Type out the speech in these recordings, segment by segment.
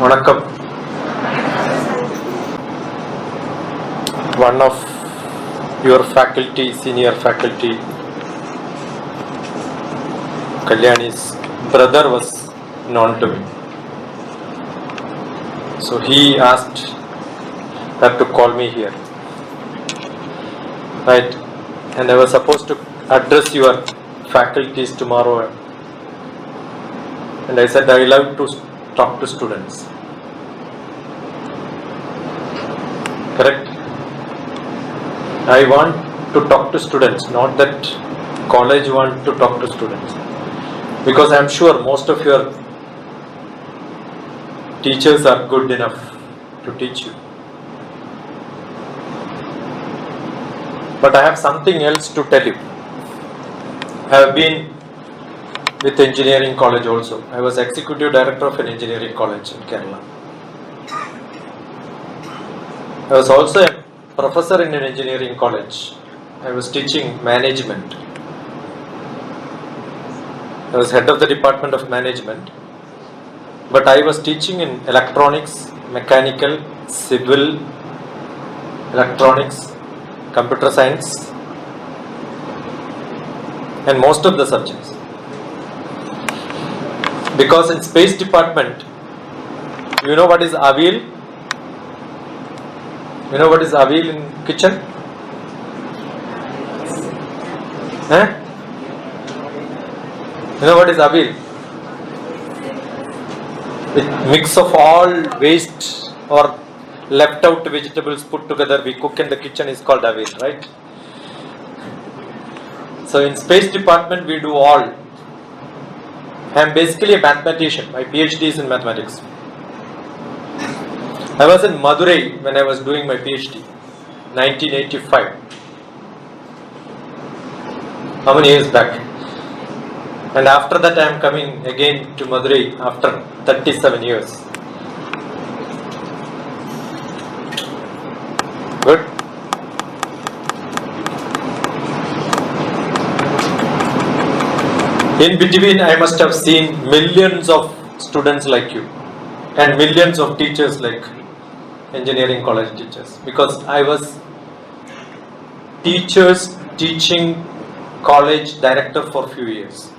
வணக்கம். One of your faculty, senior faculty, Kalyani's brother was known to me. So he asked her to call me here. Right? And I was supposed to address your faculties tomorrow. And I said I love to talk to students. Correct? I want to talk to students, not that college want to talk to students. Because I am sure most of your teachers are good enough to teach you. But I have something else to tell you. I have been with engineering college also. I was executive director of an engineering college in Kerala. I was also a professor in an engineering college. I was teaching management. I was head of the department of management. But I was teaching in electronics, mechanical, civil, electronics, computer science, and most of the subjects. Because in space department, you know what is avil? You know what is avil in kitchen? You know what is avil? With mix of all waste or left out vegetables put together we cook in the kitchen is called avil, right? So in space department we do all. I am basically a mathematician. My PhD is in mathematics. I was in Madurai when I was doing my PhD, 1985. How many years back? And after that I am coming again to Madurai after 37 years. Good. In between, I must have seen millions of students like you and millions of teachers like engineering college teachers, because I was teaching college director for few years.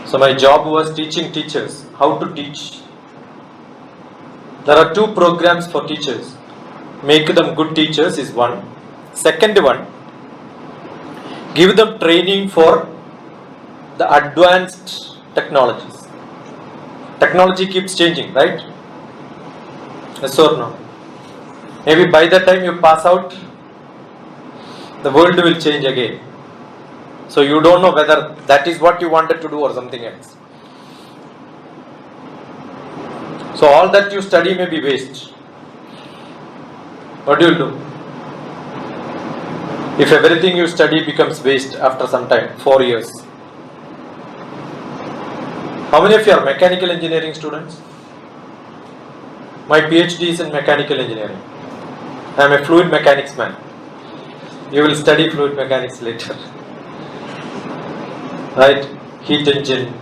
So my job was teaching teachers how to teach. There are two programs for teachers. Make them good teachers is one. Second one, give them training for the advanced technologies. Technology keeps changing, right? Yes or no? Maybe by the time you pass out, the world will change again. So you don't know whether that is what you wanted to do or something else. So all that you study may be waste. What do you do? If everything you study becomes waste after some time, 4 years. How many of you are mechanical engineering students? My PhD is in mechanical engineering. I am a fluid mechanics man. You will study fluid mechanics later. Right? Heat engine.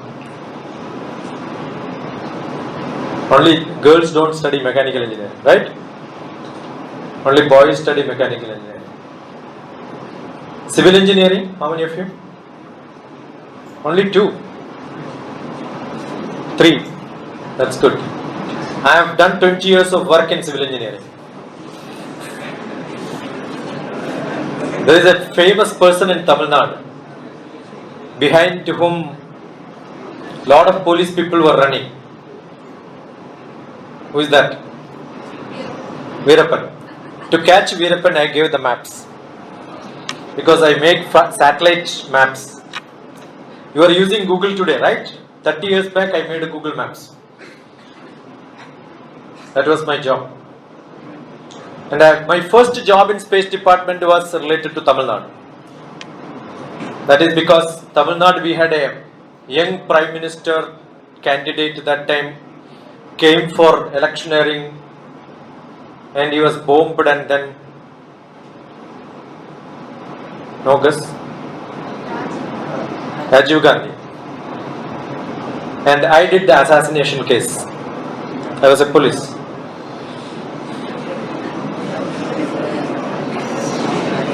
Only girls don't study mechanical engineering, right? Only boys study mechanical engineering. Civil engineering, how many of you? Only 2. 3. That's good. I have done 20 years of work in civil engineering. There is a famous person in Tamil Nadu behind whom lot of police people were running. Who is that? Veerappan. To catch Veerappan, I gave the maps. Because I make satellite maps. You are using Google today, right? 30 years back I made a Google Maps. That was my job. And my first job in space department was related to Tamil Nadu. That is because Tamil Nadu we had a young Prime Minister candidate that time, came for electioneering and he was bombed and then no guess? Rajiv Gandhi. And I did the assassination case. I was a police.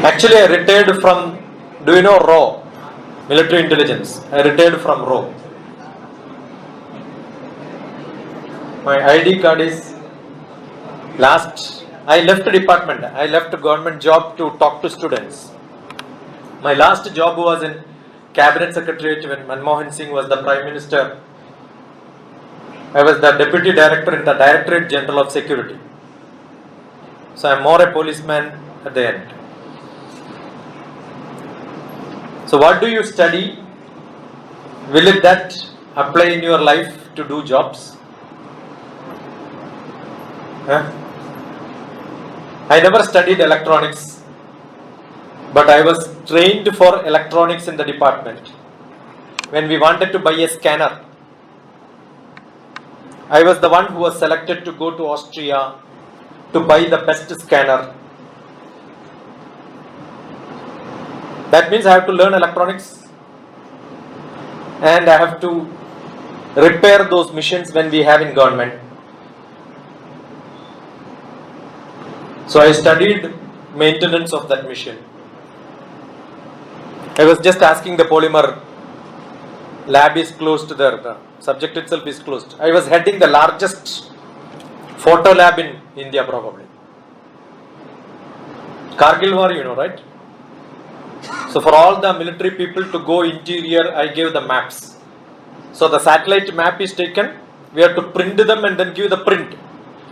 Actually, I retired from, do you know RAW? Military Intelligence. I retired from RAW. My ID card is I left the department. I left a government job to talk to students. My last job was in Cabinet Secretariat when Manmohan Singh was the Prime Minister. I was the Deputy Director in the Directorate General of Security. So I am more a policeman at the end. So what do you study? Will it that apply in your life to do jobs? I never studied electronics, but I was trained for electronics in the department. When we wanted to buy a scanner, I was the one who was selected to go to Austria to buy the best scanner. That means I have to learn electronics and I have to repair those machines when we have in government. So I studied maintenance of that machine. I was just asking the polymer lab is closed there, the subject itself is closed. I was heading the largest photo lab in India probably. Kargil war, you know, right? So for all the military people to go interior, I gave the maps. So the satellite map is taken, we have to print them and then give the print,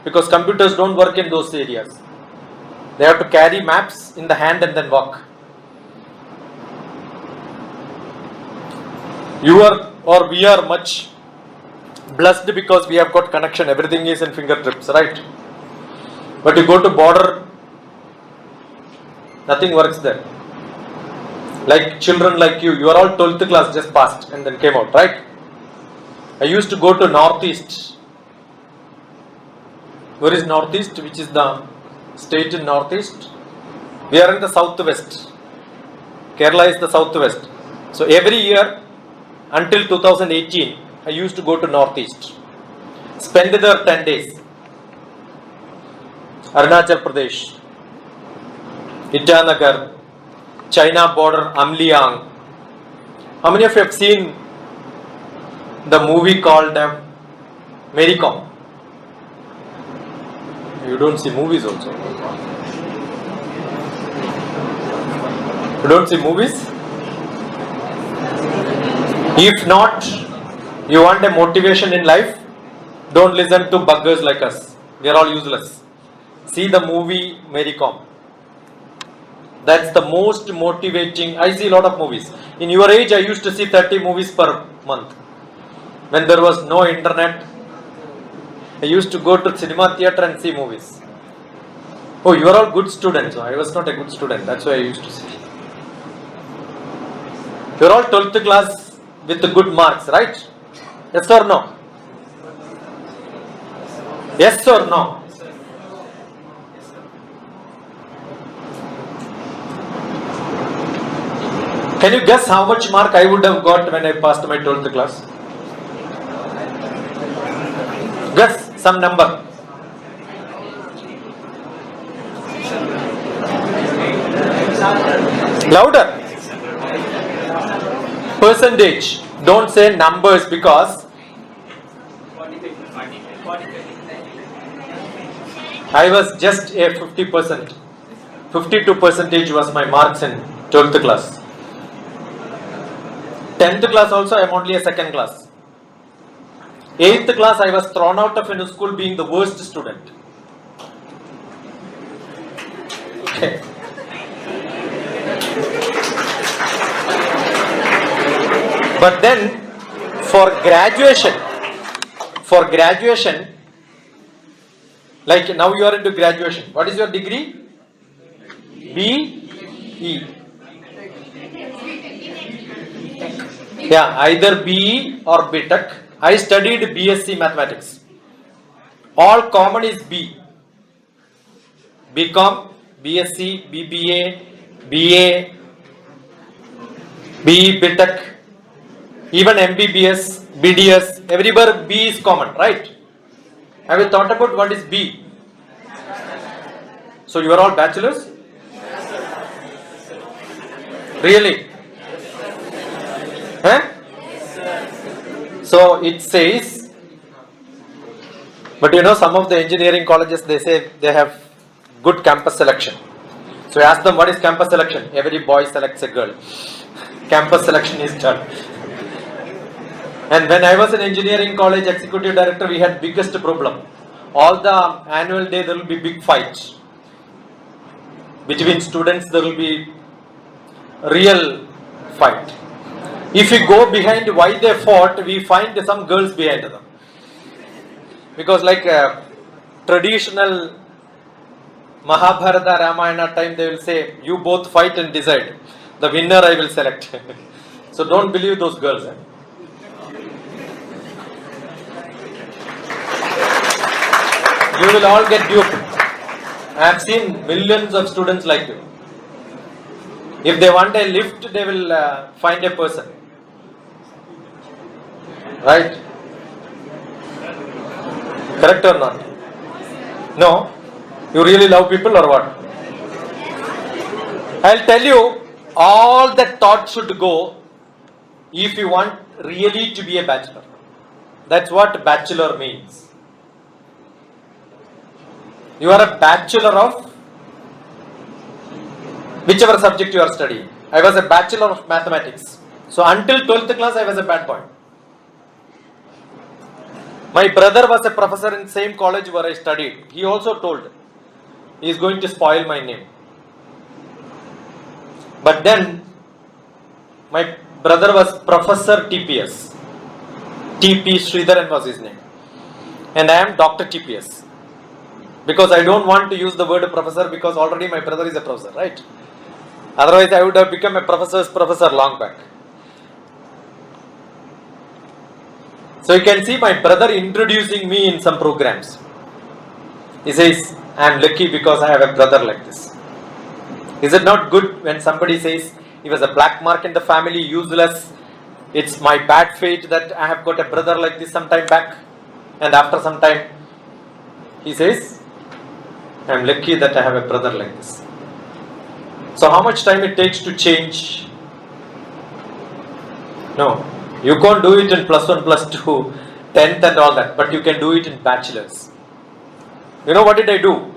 because computers don't work in those areas. They have to carry maps in the hand and then walk. You are or we are much blessed because we have got connection. Everything is in fingertips, right? But you go to border, nothing works there. Like children like you are all 12th class just passed and then came out, right? I used to go to Northeast. Where is Northeast? Which is the state in Northeast? We are in the Southwest. Kerala is the Southwest. So every year until 2018, I used to go to Northeast. Spend there 10 days. Arunachal Pradesh, Virudhnagar, China border, Amliang. How many of you have seen the movie called Mary Com? You don't see movies also. You don't see movies? If not, you want a motivation in life, don't listen to buggers like us. We are all useless. See the movie Mary Com. That's the most motivating. I see a lot of movies. In your age, I used to see 30 movies per month. When there was no internet, I used to go to cinema theatre and see movies. Oh, you are all good students. I was not a good student. That's why I used to see. You are all 12th class with the good marks, right? Yes or no? Yes or no? Can you guess how much mark I would have got when I passed my 12th class? Guess some number. Louder. Percentage. Don't say numbers because I was just a 50%. 52% was my marks in 12th class. 10th class also I am only a second class. 8th class I was thrown out of a school being the worst student. Okay. But then for graduation, like now you are into graduation. What is your degree? BE. Yeah, either BE or BTech. I studied BSc Mathematics. All common is B. BCom, BSc, BBA, BA, BE, BTech, even MBBS, BDS, everywhere B is common, right? Have you thought about what is B? So you are all bachelors? Really? Huh? So it says, but you know, some of the engineering colleges, they say they have good campus selection. So I ask them, what is campus selection? Every boy selects a girl. Campus selection is done. And when I was in engineering college executive director, we had biggest problem. All the annual day there will be big fights. Between students there will be real fight. If we go behind why they fought, we find some girls behind them. Because like traditional Mahabharata Ramayana time, they will say, you both fight and decide. The winner I will select. So don't believe those girls. You will all get duped. I have seen millions of students like you. If they want a lift, they will find a person. Right? Correct or not? No? You really love people or what? I'll tell you, all that thought should go if you want really to be a bachelor. That's what bachelor means. You are a bachelor of whichever subject you are studying. I was a bachelor of mathematics. So until 12th class I was a bad boy. My brother was a professor in the same college where I studied. He also told he is going to spoil my name. But then my brother was Professor TPS. TP Sridharan was his name. And I am Dr. TPS. Because I don't want to use the word professor because already my brother is a professor, right? Otherwise I would have become a professor's professor long back. So you can see my brother introducing me in some programs. He says, I am lucky because I have a brother like this. Is it not good when somebody says, he was a black mark in the family, useless, it's my bad fate that I have got a brother like this some time back, and after some time he says, I am lucky that I have a brother like this. So how much time it takes to change? No, you can't do it in +1, +2, 10th and all that, but you can do it in bachelors. You know what did I do?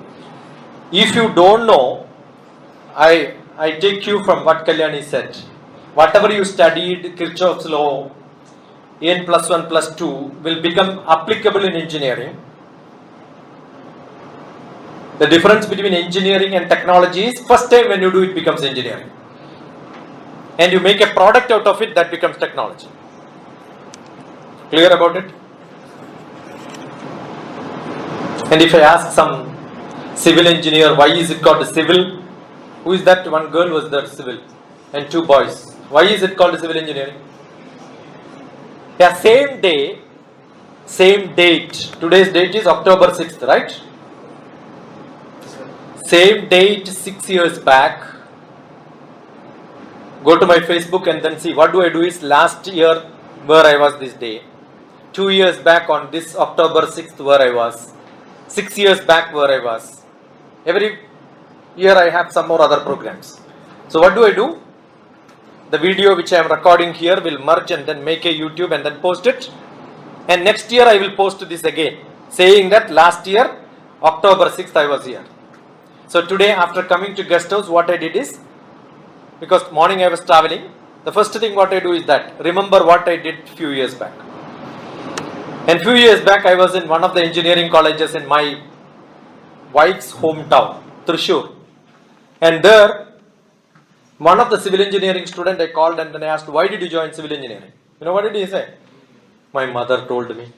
If you don't know, I take you from what Kalyani said. Whatever you studied, Kirchhoff's law, in +1, +2 will become applicable in engineering. The difference between engineering and technology is first time when you do it becomes engineering. And you make a product out of it that becomes technology. Clear about it? And if I ask some civil engineer, why is it called civil? Who is that? One girl was there, civil, and 2 boys. Why is it called civil engineering? Yeah, same day, same date. Today's date is October 6th, right? Same date 6 years back. Go to my Facebook and then see what do I do is last year where I was this day. 2 years back on this October 6th where I was. 6 years back where I was. Every year I have some more other programs. So what do I do? The video which I am recording here will merge and then make a YouTube and then post it. And next year I will post this again, saying that last year October 6th I was here. So today after coming to guest house, what I did is, because morning I was traveling, the first thing what I do is that, remember what I did few years back. And few years back I was in one of the engineering colleges in my wife's hometown, Thrissur. And there, one of the civil engineering student I called and then I asked, why did you join civil engineering? You know what did he say? My mother told me.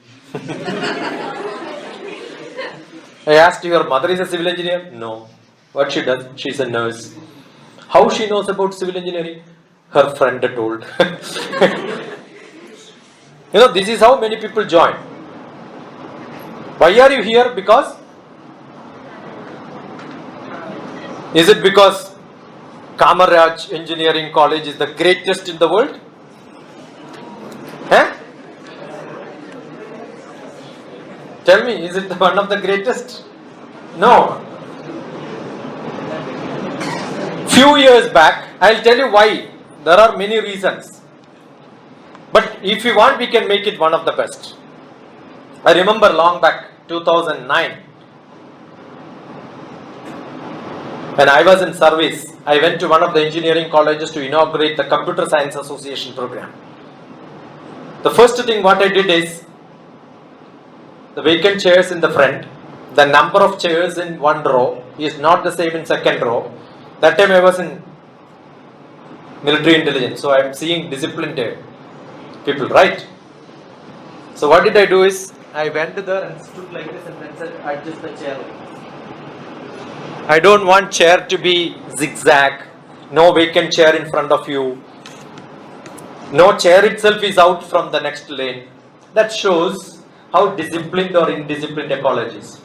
I asked, your mother is a civil engineer? No. What she does? She's a nurse. How she knows about civil engineering? Her friend told. You know, this is how many people join. Why are you here? Because? Is it because Kamaraj Engineering College is the greatest in the world? Huh? Tell me, is it one of the greatest? No. Few years back, I'll tell you why. There are many reasons. But if you want, we can make it one of the best. I remember long back, 2009, when I was in service, I went to one of the engineering colleges to inaugurate the Computer Science Association program. The first thing what I did is, the vacant chairs in the front, the number of chairs in one row is not the same in second row. That time I was in military intelligence, so I am seeing disciplined people, right? So what did I do is, I went there and stood like this and then said, adjust the chair. I don't want chair to be zigzag, no vacant chair in front of you, no chair itself is out from the next lane. That shows how disciplined or indisciplined a college is.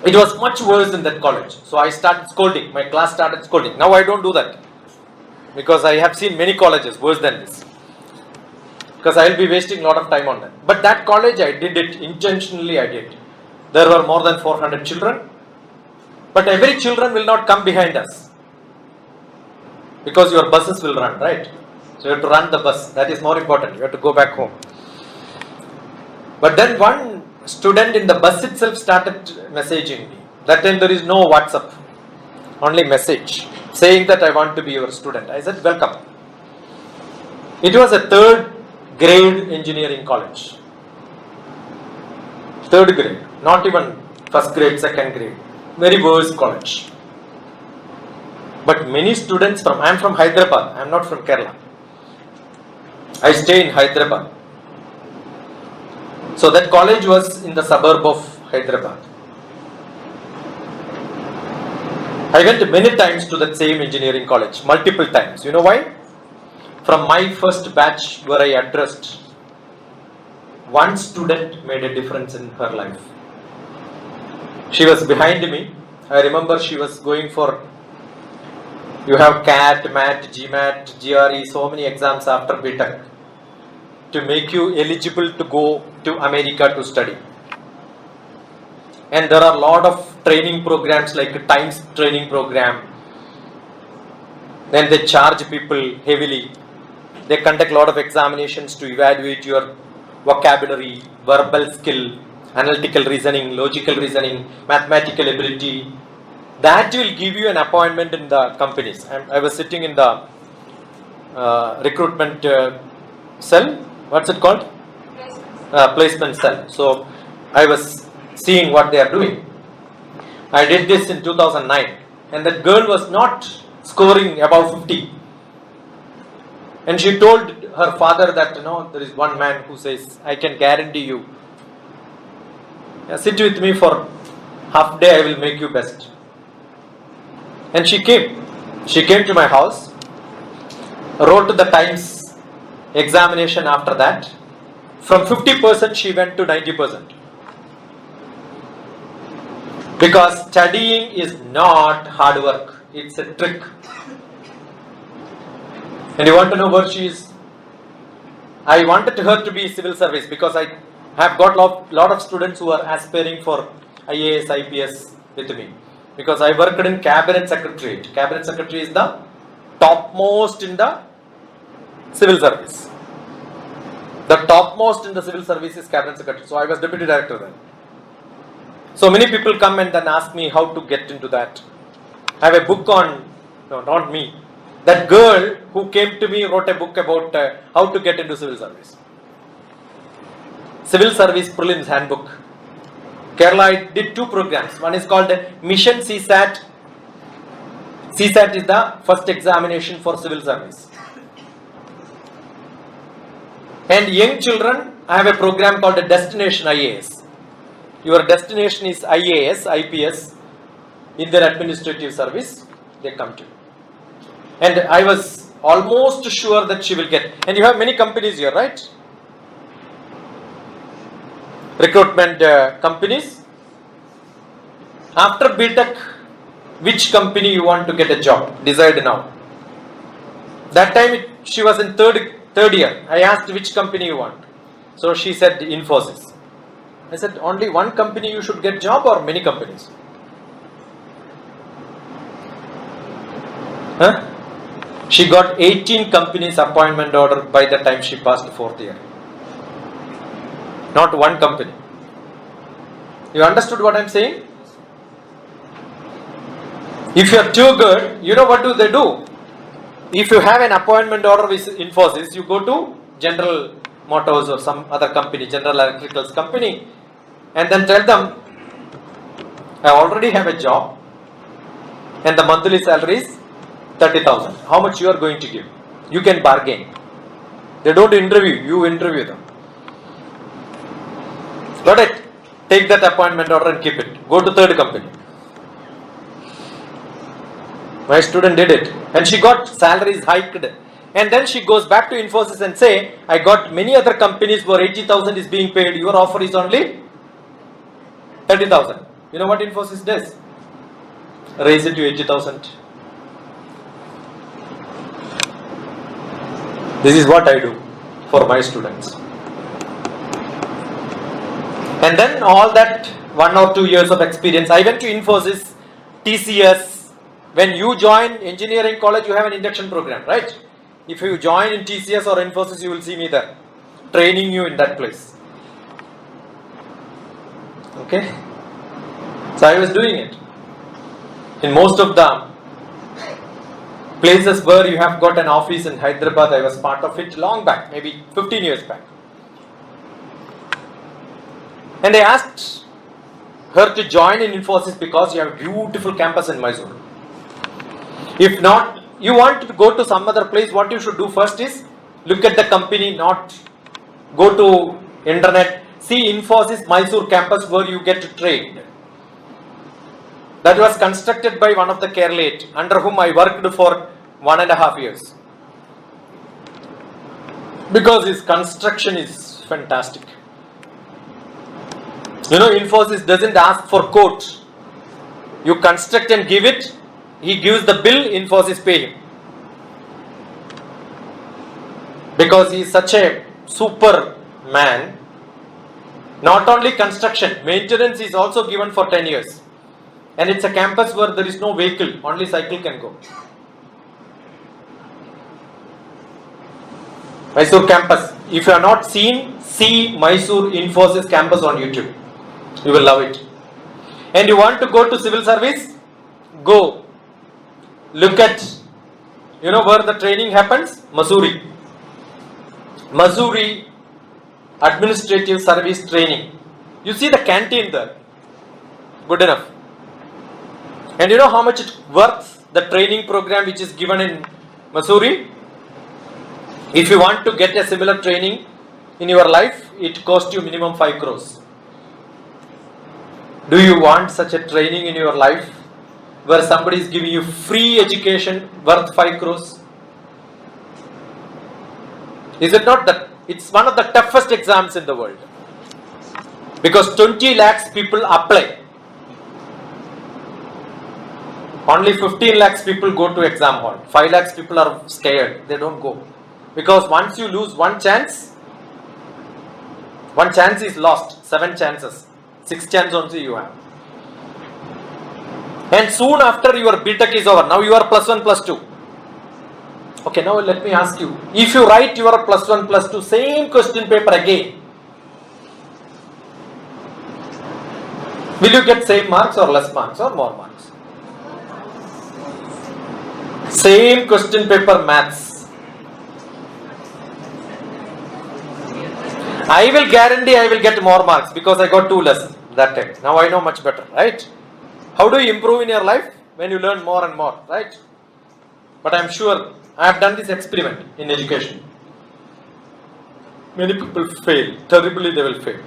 It was much worse in that college. So I started scolding, my class started scolding. Now I don't do that, because I have seen many colleges worse than this. Because I will be wasting a lot of time on that. But that college, I did it intentionally. I did. There were more than 400 children, but every children will not come behind us, because your buses will run, right? So you have to run the bus. That is more important. You have to go back home. But then one student in the bus itself started messaging me. That time there is no WhatsApp, only message saying that I want to be your student. I said, welcome. It was a third grade engineering college. Third grade, not even first grade, second grade. Very worse college. But many students I am from Hyderabad, I am not from Kerala. I stay in Hyderabad. So that college was in the suburb of Hyderabad. I went many times to that same engineering college, multiple times. You know why? From my first batch where I addressed, one student made a difference in her life. She was behind me. I remember she was going for, you have CAT, MAT, GMAT, GRE, so many exams after BTech to make you eligible to go to America to study. And there are a lot of training programs like Times training program. Then they charge people heavily. They conduct a lot of examinations to evaluate your vocabulary, verbal skill, analytical reasoning, logical reasoning, mathematical ability. That will give you an appointment in the companies. I was sitting in the recruitment cell. What's it called? Placement cell. So I was seeing what they are doing. I did this in 2009, and that girl was not scoring above 50. And she told her father that, there is one man who says, I can guarantee you, sit with me for half day, I will make you best. And she came. She came to my house, wrote the Times examination after that. From 50% she went to 90%. Because studying is not hard work, it's a trick. And you want to know where she is? I wanted her to be civil service because I have got lot of students who are aspiring for IAS, IPS with me. Because I worked in Cabinet Secretariat. Cabinet Secretary is the topmost in the civil service. The topmost in the civil service is Cabinet Secretary. So I was Deputy Director then. So many people come and then ask me how to get into that. I have a book on, no, not me. That girl who came to me wrote a book about how to get into civil service. Civil Service Prelims Handbook. Kerala, I did 2 programs. One is called Mission CSAT. CSAT is the first examination for civil service. And young children, I have a program called Destination IAS. Your destination is IAS, IPS, in their administrative service, they come to you. And I was almost sure that she will get. And you have many companies here, right? Recruitment companies. After BTech, which company you want to get a job? Decide now. That time she was in third year. I asked which company you want. So she said Infosys. I said, only one company you should get job or many companies? Huh? She got 18 companies appointment order by the time she passed 4th year. Not one company. You understood what I'm saying? If you are too good, you know what do they do? If you have an appointment order with Infosys, you go to General Motors or some other company, General Electricals company, and then tell them, I already have a job and the monthly salary is 30,000. How much you are going to give? You can bargain. They don't interview, you interview them. Got it? Take that appointment order and keep it. Go to third company. My student did it and she got salaries hiked, and then she goes back to Infosys and say, I got many other companies where 80,000 is being paid, your offer is only 30,000. You know what Infosys does? Raise it to 80,000. This is what I do for my students. And then all that 1 or 2 years of experience, I went to Infosys, TCS. When you join engineering college, you have an induction program, right? If you join in TCS or Infosys, you will see me there, training you in that place. Okay? So I was doing it. In most of the places where you have got an office in Hyderabad, I was part of it long back, maybe 15 years back. And I asked her to join in Infosys because you have a beautiful campus in Mysore. If not, you want to go to some other place, what you should do first is look at the company, not go to internet. See Infosys Mysore campus where you get trained. That was constructed by one of the Keralate, under whom I worked for 1.5 years. Because his construction is fantastic. You know, Infosys doesn't ask for quote. You construct and give it. He gives the bill, Infosys pay him. Because he is such a super man. Not only construction, maintenance is also given for 10 years. And it's a campus where there is no vehicle, only cycle can go. Mysore campus. If you are not seen, see Mysore Infosys campus on YouTube. You will love it. And you want to go to civil service? Go. Look at, you know where the training happens? Missouri. Missouri Administrative Service Training. You see the canteen there. Good enough. And you know how much it worth, the training program which is given in Missouri? If you want to get a similar training in your life, it costs you minimum 5 crores. Do you want such a training in your life where somebody is giving you free education worth 5 crores? Is it not that? It's one of the toughest exams in the world. Because 20 lakhs people apply. Only 15 lakhs people go to exam hall. 5 lakhs people are scared. They don't go. Because once you lose one chance is lost. 7 chances. 6 chances only you have. And soon after your BTech is over, now you are +1, +2. Okay, now let me ask you. If you write your +1, +2, same question paper again, will you get same marks or less marks or more marks? Same question paper maths. I will guarantee I will get more marks because I got 2 less that time. Now I know much better, right? How do you improve in your life? When you learn more and more, right? But I am sure I have done this experiment in education. Many people fail. Terribly they will fail.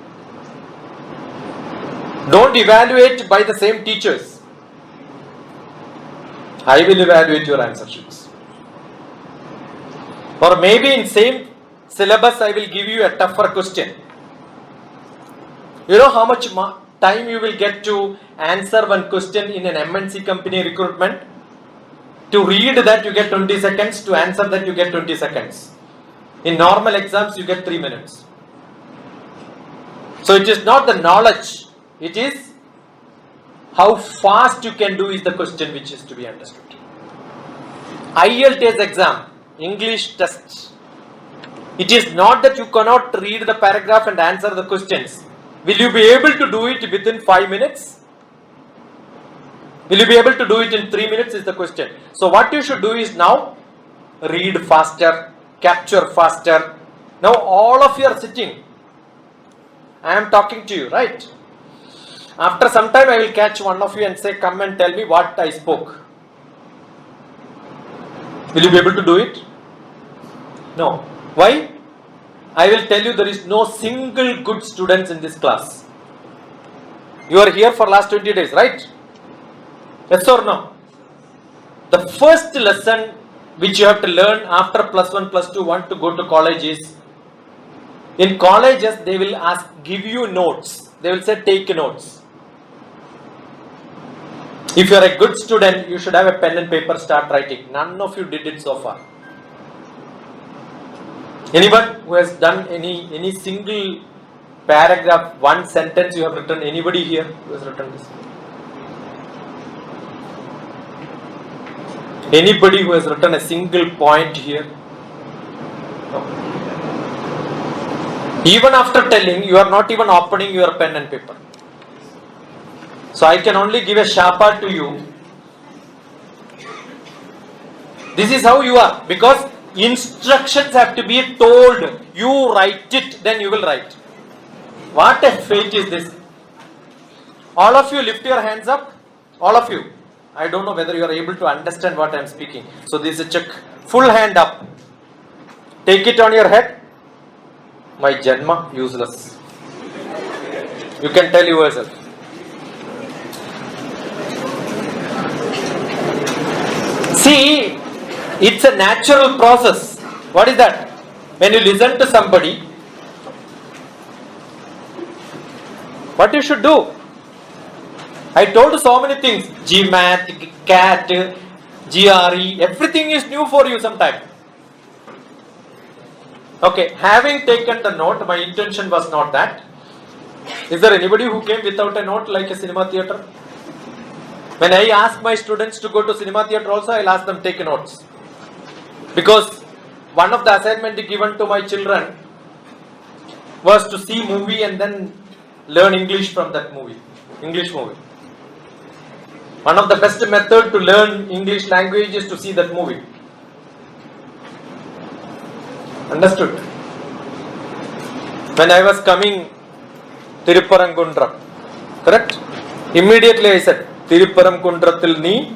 Don't evaluate by the same teachers. I will evaluate your answer sheets. Or maybe in same syllabus I will give you a tougher question. You know how much time you will get to answer one question in an MNC company recruitment? To read that you get 20 seconds, to answer that you get 20 seconds. In normal exams you get 3 minutes. So it is not the knowledge, it is how fast you can do is the question which is to be understood. IELTS exam, English test. It is not that you cannot read the paragraph and answer the questions. Will you be able to do it within 5 minutes? Will you be able to do it in 3 minutes is the question. So what you should do is now read faster, capture faster. Now all of you are sitting. I am talking to you, right? After some time I will catch one of you and say, come and tell me what I spoke. Will you be able to do it? No. Why? I will tell you there is no single good students in this class. You are here for last 20 days, right? Yes or no? The first lesson which you have to learn after +1, +2, want to go to college is, in colleges they will give you notes. They will say take notes. If you are a good student, you should have a pen and paper, start writing. None of you did it so far. Anyone who has done any single paragraph, one sentence you have written? Anybody here who has written this? Anybody who has written a single point here? No. Even after telling, you are not even opening your pen and paper. So I can only give a shapa to you. This is how you are, because instructions have to be told. You write it, then you will write. What a fate is this? All of you lift your hands up. All of you. I don't know whether you are able to understand what I am speaking. So this is a check. Full hand up. Take it on your head. My Janma, useless. You can tell yourself. See, it's a natural process. What is that? When you listen to somebody, what you should do? I told so many things. GMAT, CAT, GRE, everything is new for you sometime. Okay, having taken the note, my intention was not that. Is there anybody who came without a note like a cinema theatre? When I ask my students to go to cinema theatre also, I'll ask them take notes. Because one of the assignments given to my children was to see movie and then learn English from that movie. English movie. One of the best method to learn English language is to see that movie. Understood? When I was coming Tirupparamkundram, correct? Immediately I said, Tirupparamkundrathil nee?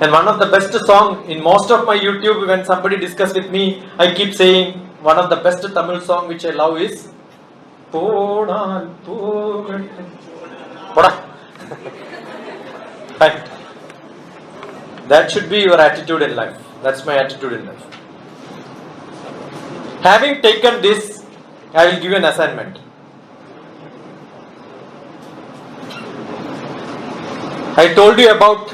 And one of the best song in most of my YouTube, when somebody discuss with me, I keep saying one of the best Tamil song which I love is Poda. Right. That should be your attitude in life. That's my attitude in life. Having taken this, I will give you an assignment. I told you about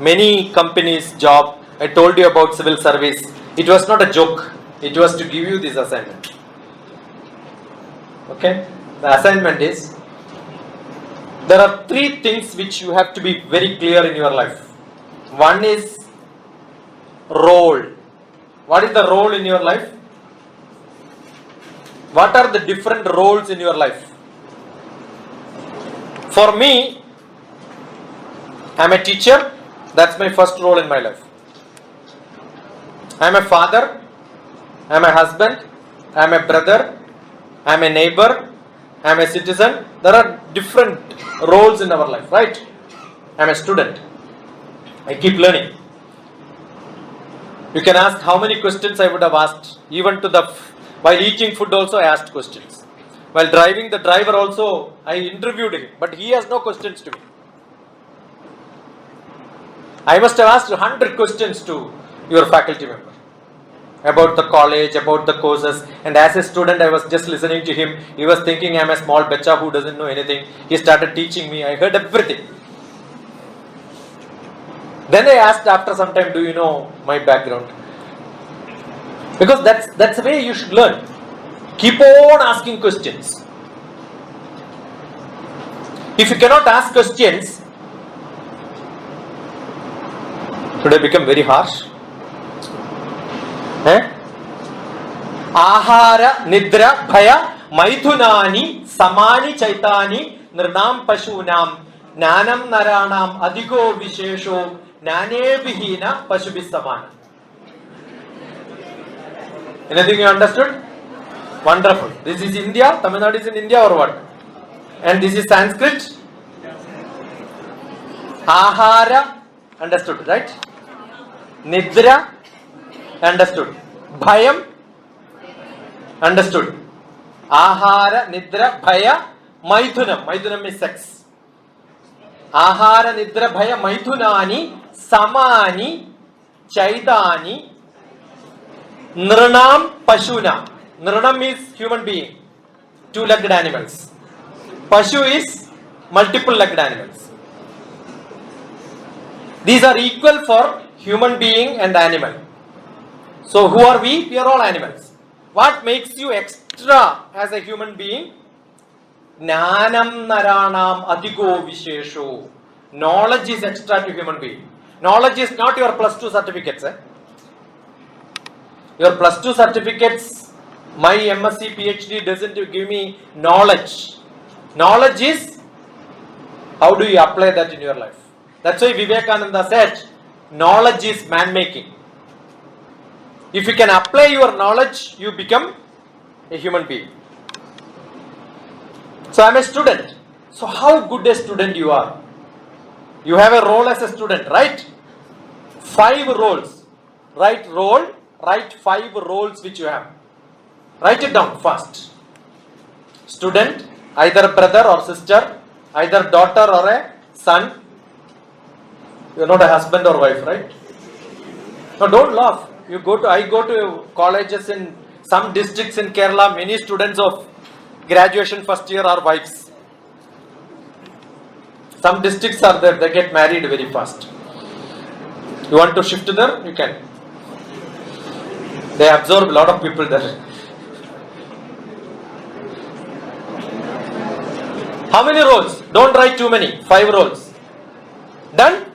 many companies' job. I told you about civil service. It was not a joke. It was to give you this assignment. Okay? The assignment is, there are 3 things which you have to be very clear in your life. One is role. What is the role in your life? What are the different roles in your life? For me, I am a teacher. That's my first role in my life. I am a father. I am a husband. I am a brother. I am a neighbor. I am a citizen. There are different roles in our life, right? I am a student. I keep learning. You can ask how many questions I would have asked. Even to while eating food also I asked questions. While driving the driver also I interviewed him. But he has no questions to me. I must have asked 100 questions to your faculty member. About the college, about the courses. And as a student I was just listening to him. He was thinking I am a small bacha who doesn't know anything. He started teaching me. I heard everything. Then I asked after some time, do you know my background? Because that's the way you should learn. Keep on asking questions. If you cannot ask questions, should I become very harsh? Ahara, Nidra, Bhaya, Maithunani, Samani, Chaitani, Nirnam Pashunam, Nanam Naranam, Adigo Vishesho, Nane Vihina, Pashubisamana. Anything you understood? Wonderful. This is India. Tamil Nadu is in India or what? And this is Sanskrit. Ahara, understood, right? Nidra, understood. Bhayam, understood. Ahara, Nidra, Bhaya, Maithunam. Maithunam is sex. Ahara, Nidra, Bhaya, Maithunani, Samani, Chaitani, Nranam, Pashuna. Nranam is human being, two-legged animals. Pashu is multiple-legged animals. These are equal for human being and animal. So who are we? We are all animals. What makes you extra as a human being? Jnanam naranam adigo vishesho. Knowledge is extra to human being. Knowledge is not your plus 2 certificates. Your plus 2 certificates, my MSc, PhD doesn't give me knowledge. Knowledge is how do you apply that in your life. That's why Vivekananda said, knowledge is man-making. If you can apply your knowledge, you become a human being. So I am a student. So how good a student you are? You have a role as a student, right? 5 roles. Write 5 roles which you have. Write it down fast. Student, either brother or sister, either daughter or a son. You are not a husband or wife, right? No, don't laugh. I go to colleges in some districts in Kerala, many students of graduation first year are wives. Some districts are there, they get married very fast. You want to shift there? You can. They absorb a lot of people there. How many roles? Don't write too many. 5 roles. Done?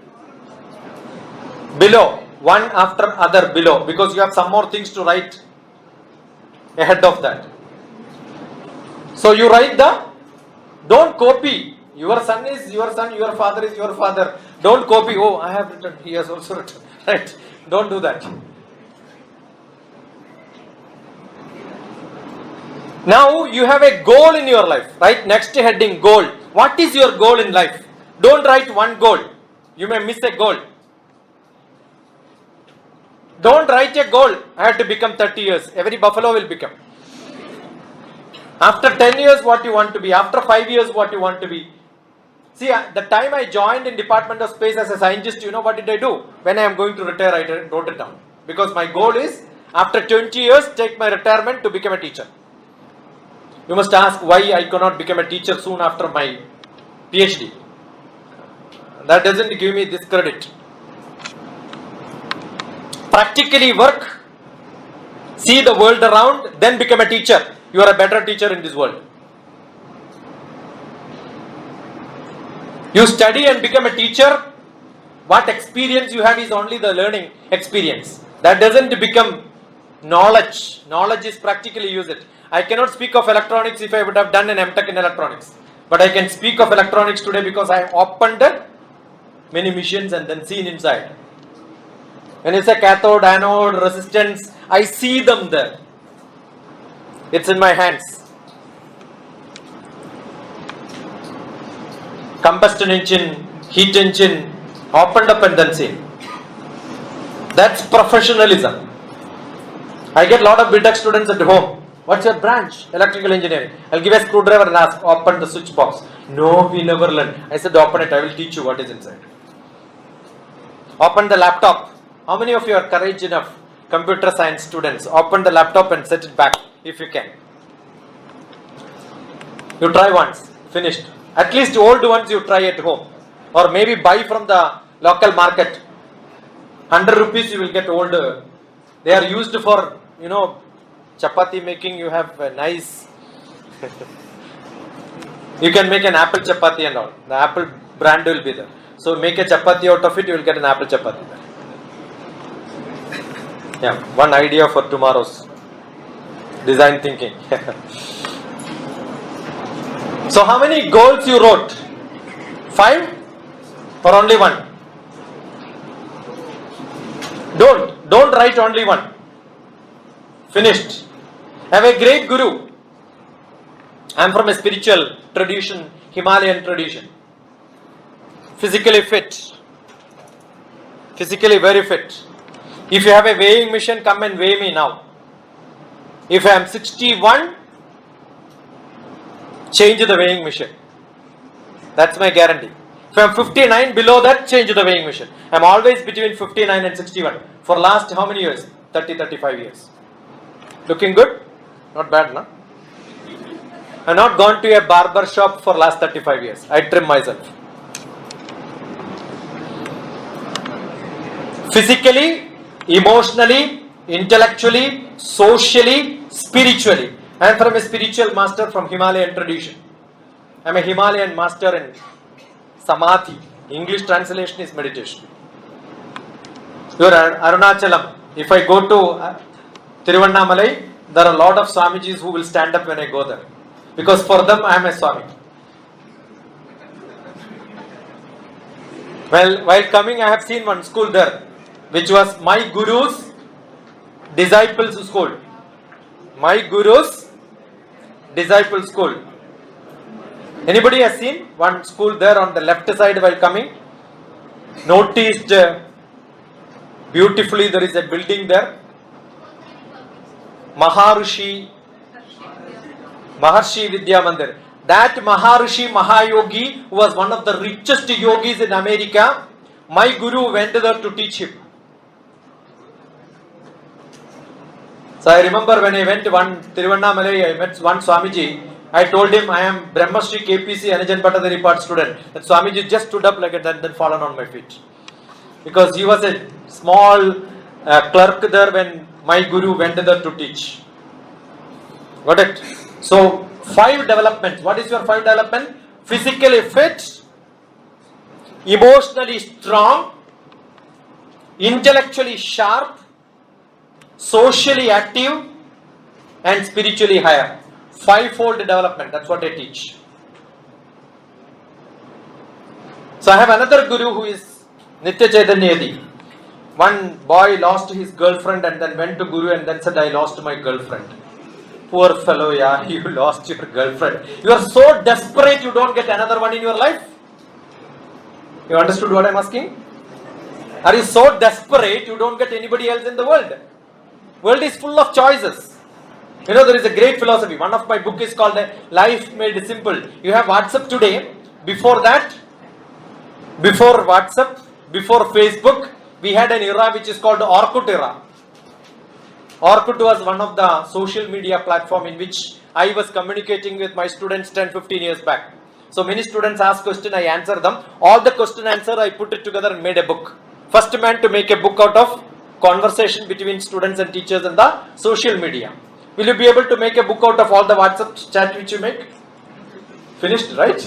Below. One after other below. Because you have some more things to write ahead of that. So you write don't copy. Your son is your son, your father is your father. Don't copy. Oh, I have written. He has also written. Right? Don't do that. Now you have a goal in your life, right? Next heading, goal. What is your goal in life? Don't write one goal. You may miss a goal. Don't write a goal. I have to become 30 years. Every buffalo will become. After 10 years, what you want to be. After 5 years, what you want to be. See, the time I joined in Department of Space as a scientist, you know what did I do? When I am going to retire, I wrote it down. Because my goal is, after 20 years, take my retirement to become a teacher. You must ask why I cannot become a teacher soon after my PhD. That doesn't give me this credit. Practically work, see the world around, then become a teacher. You are a better teacher in this world. You study and become a teacher. What experience you have is only the learning experience. That doesn't become knowledge. Knowledge is practically use it. I cannot speak of electronics if I would have done an MTech in electronics. But I can speak of electronics today because I opened many machines and then seen inside. When it's a cathode, anode, resistance, I see them there. It's in my hands. Combustion engine, heat engine, opened up and then seen. That's professionalism. I get a lot of BTech students at home. What's your branch? Electrical engineering. I'll give a screwdriver and ask, open the switch box. No, we never learn. I said, open it. I will teach you what is inside. Open the laptop. How many of you are courage enough, computer science students, open the laptop and set it back if you can. You try once. Finished. At least old ones you try at home. Or maybe buy from the local market. 100 rupees you will get old. They are used for chapati making, you have a nice, you can make an apple chapati and all. The apple brand will be there. So make a chapati out of it, you will get an apple chapati there. Yeah, one idea for tomorrow's design thinking. So how many goals you wrote? 5 or only 1? Don't write only 1. Finished. Have a great guru. I am from a spiritual tradition, Himalayan tradition. Physically fit. Physically very fit. If you have a weighing machine, come and weigh me now. If I am 61, change the weighing machine. That's my guarantee. If I am 59, below that, change the weighing machine. I am always between 59 and 61. For last how many years? 30, 35 years. Looking good? Not bad, no? I have not gone to a barber shop for last 35 years. I trim myself. Physically, emotionally, intellectually, socially, spiritually. I am from a spiritual master from Himalayan tradition. I am a Himalayan master in Samadhi. English translation is meditation. You are Arunachalam. If I go to Tiruvannamalai, there are a lot of Swamijis who will stand up when I go there. Because for them I am a Swami. Well, while coming I have seen one school there, which was my Guru's disciples' school. My Guru's disciples' school. Anybody has seen one school there on the left side while coming? Noticed beautifully there is a building there. Maharshi Vidya Mandir. That Maharishi Mahayogi, who was one of the richest yogis in America, my Guru went there to teach him. So I remember when I went to Tiruvannamalai, I met one Swamiji. I told him I am Brahmashri KPC Anajan Bhattadari part student. That Swamiji just stood up like that and then fallen on my feet. Because he was a small clerk there when my Guru went there to teach. Got it? So 5 developments. What is your 5 development? Physically fit, emotionally strong, intellectually sharp, socially active, and spiritually higher. 5-fold development. That's what I teach. So I have another guru who is Nitya Chaitanyadi. One boy lost his girlfriend and then went to Guru and then said, I lost my girlfriend. Poor fellow, yeah, you lost your girlfriend. You are so desperate you don't get another one in your life. You understood what I am asking? Are you so desperate you don't get anybody else in the world? World is full of choices. You know, there is a great philosophy. One of my book is called Life Made Simple. You have WhatsApp today. Before that, before WhatsApp, before Facebook, we had an era which is called Orkut era. Orkut was one of the social media platform in which I was communicating with my students 10-15 years back. So many students ask question, I answer them. All the question answer I put it together and made a book. First man to make a book out of conversation between students and teachers in the social media. Will you be able to make a book out of all the WhatsApp chat which you make? Finished, right?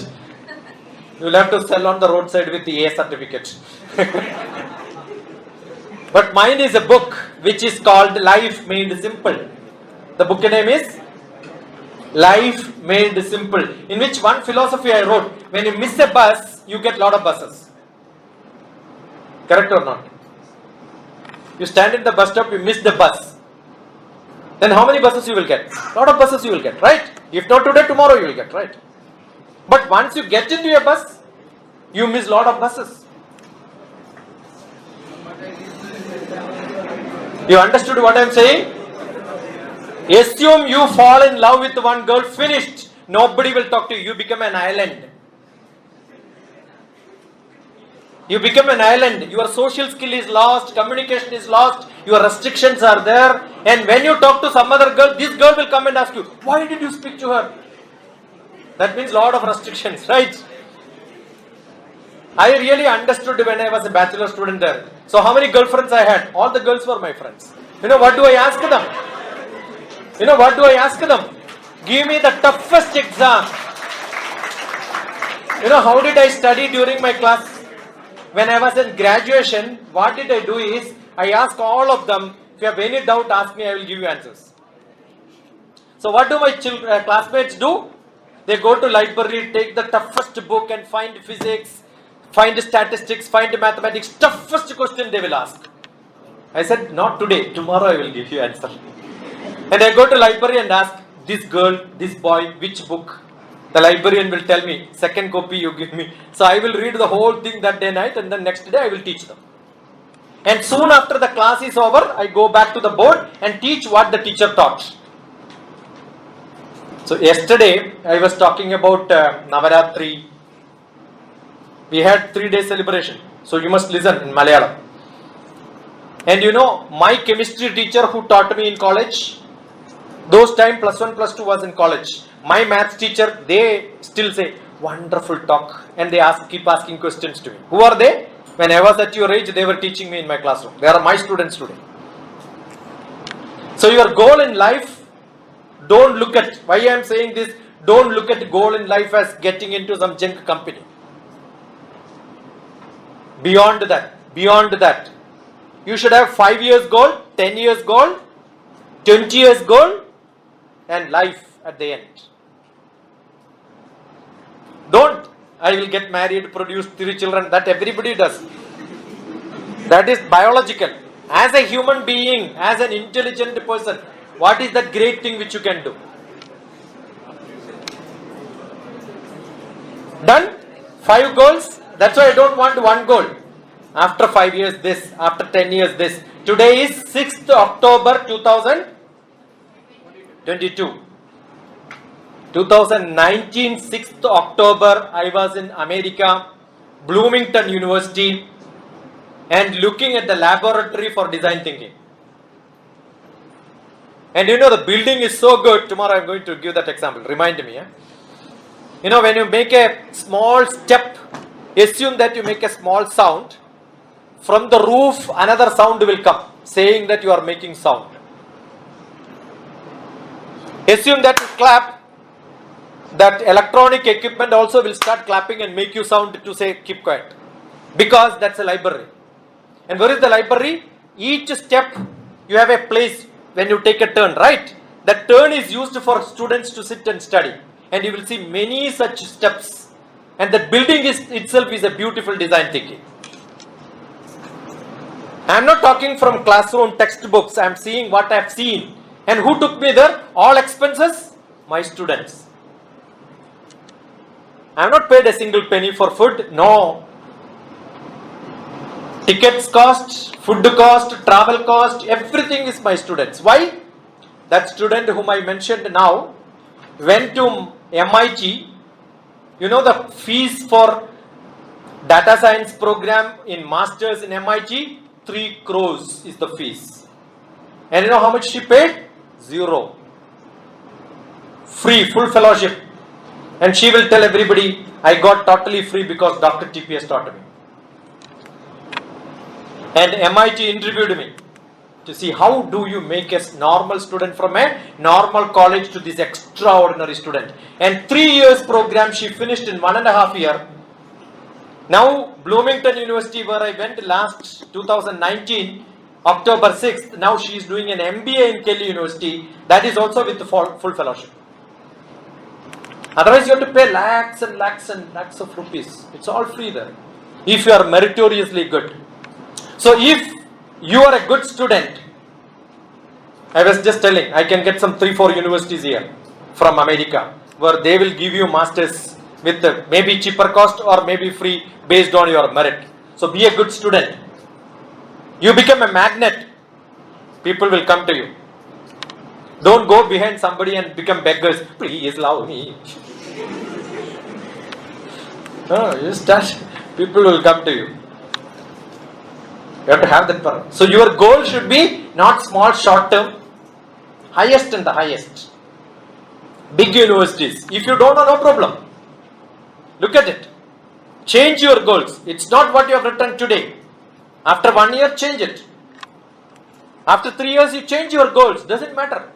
You will have to sell on the roadside with the A certificate. But mine is a book which is called Life Made Simple. The book name is Life Made Simple, in which one philosophy I wrote: when you miss a bus, you get lot of buses. Correct or not? You stand in the bus stop, you miss the bus. Then how many buses you will get? Lot of buses you will get, right? If not today, tomorrow you will get, right? But once you get into a bus, you miss lot of buses. You understood what I am saying? Assume you fall in love with one girl, finished. Nobody will talk to you. You become an island. You become an island. Your social skill is lost. Communication is lost. Your restrictions are there. And when you talk to some other girl, this girl will come and ask you, why did you speak to her? That means lot of restrictions, right? I really understood when I was a bachelor student there. So how many girlfriends I had? All the girls were my friends. You know what do I ask them? You know what do I ask them? Give me the toughest exam. You know how did I study during my class? When I was in graduation, what did I do is, I ask all of them, if you have any doubt, ask me, I will give you answers. So what do my classmates do? They go to library, take the toughest book and find physics, find statistics, find mathematics, toughest question they will ask. I said, not today, tomorrow I will give you answer. And I go to library and ask, this girl, this boy, which book? The librarian will tell me, second copy you give me. So I will read the whole thing that day night and then next day I will teach them. And soon after the class is over, I go back to the board and teach what the teacher taught. So yesterday I was talking about Navaratri. We had 3-day celebration. So you must listen in Malayalam. And you know, my chemistry teacher who taught me in college, those time +1, +2 was in college. My maths teacher, they still say, wonderful talk. And they keep asking questions to me. Who are they? When I was at your age, they were teaching me in my classroom. They are my students today. So your goal in life, don't look at, why I am saying this, don't look at goal in life as getting into some junk company. Beyond that, you should have 5 years goal, 10 years goal, 20 years goal, and life at the end. Don't, I will get married, produce 3 children, that everybody does. That is biological. As a human being, as an intelligent person, what is that great thing which you can do? Done? 5 goals? That's why I don't want 1 goal. After 5 years this, after 10 years this. Today is 6th October 2022. 2019, 6th October, I was in America, Bloomington University, and looking at the laboratory for design thinking. And you know, the building is so good. Tomorrow I am going to give that example. Remind me. You know, when you make a small step, assume that you make a small sound. From the roof, another sound will come, saying that you are making sound. Assume that you clap. That electronic equipment also will start clapping and make you sound to say keep quiet, because that's a library. And where is the library? Each step you have a place when you take a turn, right? That turn is used for students to sit and study, and you will see many such steps. And that building itself is a beautiful design thinking. I am not talking from classroom textbooks. I am seeing what I have seen. And who took me there? All expenses? My students. I have not paid a single penny for food. No. Tickets cost, food cost, travel cost, everything is my students. Why? That student whom I mentioned now went to MIT. You know the fees for data science program in masters in MIT? 3 crores is the fees. And you know how much she paid? 0. Free, full fellowship. And she will tell everybody, I got totally free because DrTPS taught me. And MIT interviewed me to see how do you make a normal student from a normal college to this extraordinary student. And 3 years program she finished in 1.5 years. Now Bloomington University, where I went last 2019, October 6th, now she is doing an MBA in Kelly University. That is also with the full fellowship. Otherwise you have to pay lakhs and lakhs and lakhs of rupees. It's all free there, if you are meritoriously good. So if you are a good student, I was just telling, I can get some 3-4 universities here from America, where they will give you masters with maybe cheaper cost or maybe free based on your merit. So be a good student. You become a magnet, people will come to you. Don't go behind somebody and become beggars. Please love me. No, you start, people will come to you. You have to have that power. So your goal should be not small, short term, highest and the highest. Big universities. If you don't know, no problem. Look at it. Change your goals. It's not what you have written today. After 1 year, change it. After 3 years, you change your goals. Doesn't matter.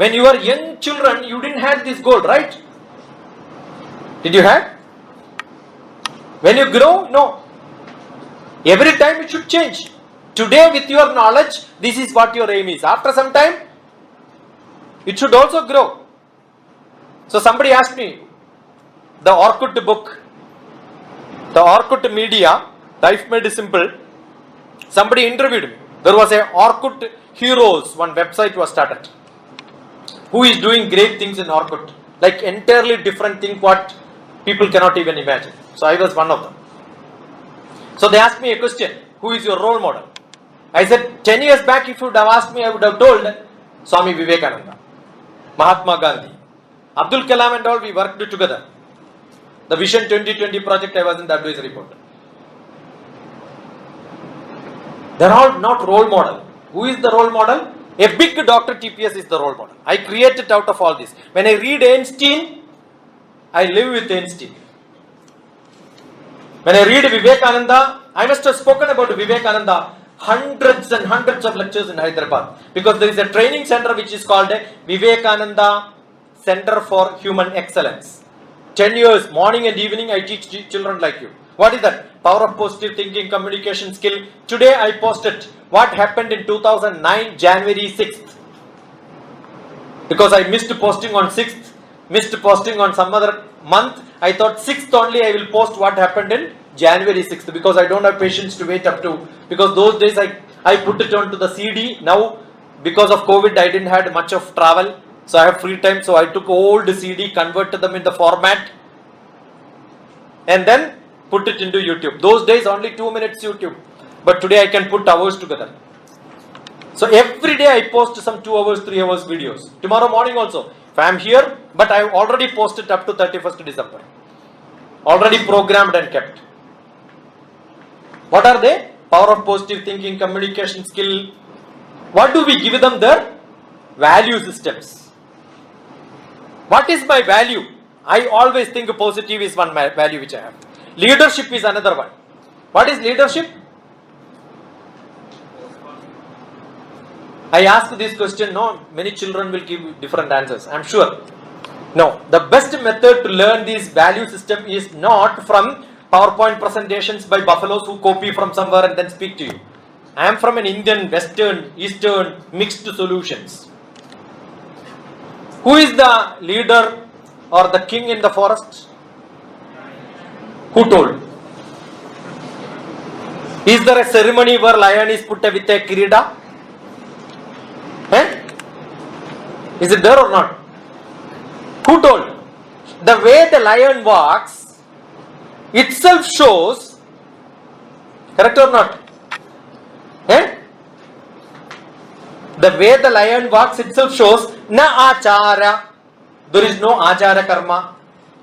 When you were young children, you didn't have this goal, right? Did you have? When you grow, no. Every time it should change. Today with your knowledge, this is what your aim is. After some time, it should also grow. So somebody asked me, the Orkut book, the Orkut media, Life Made Simple, somebody interviewed me. There was a Orkut Heroes, one website was started. Who is doing great things in Orkut? Like entirely different thing what people cannot even imagine. So I was one of them. So they asked me a question, who is your role model? I said, 10 years back if you would have asked me, I would have told Swami Vivekananda, Mahatma Gandhi, Abdul Kalam and all, we worked together. The Vision 2020 project, I was in the advisory board. They are all not role model. Who is the role model? A big DrTPS is the role model. I created out of all this. When I read Einstein, I live with Einstein. When I read Vivekananda, I must have spoken about Vivekananda hundreds and hundreds of lectures in Hyderabad. Because there is a training center which is called Vivekananda Center for Human Excellence. 10 years, morning and evening, I teach children like you. What is that? Power of positive thinking, communication skill. Today I posted what happened in 2009, January 6th. Because I missed posting on 6th, missed posting on some other month. I thought 6th only I will post what happened in January 6th. Because I don't have patience to wait up to. Because those days I put it onto the CD. Now because of COVID I didn't have much of travel. So I have free time. So I took old CD, converted them in the format. And then put it into YouTube. Those days only 2 minutes YouTube. But today I can put hours together. So every day I post some 2 hours, 3 hours videos. Tomorrow morning also. If I am here, but I have already posted up to 31st December. Already programmed and kept. What are they? Power of positive thinking, communication skill. What do we give them? Their value systems. What is my value? I always think positive is one value which I have. Leadership is another one. What is leadership? I ask this question, no, many children will give different answers, I am sure. No, the best method to learn this value system is not from PowerPoint presentations by buffaloes who copy from somewhere and then speak to you. I am from an Indian, Western, Eastern, mixed solutions. Who is the leader or the king in the forest? Who told? Is there a ceremony where lion is put with a kirida? Is it there or not? Who told? The way the lion walks itself shows, correct or not? The way the lion walks itself shows, na achara, there is no achara karma,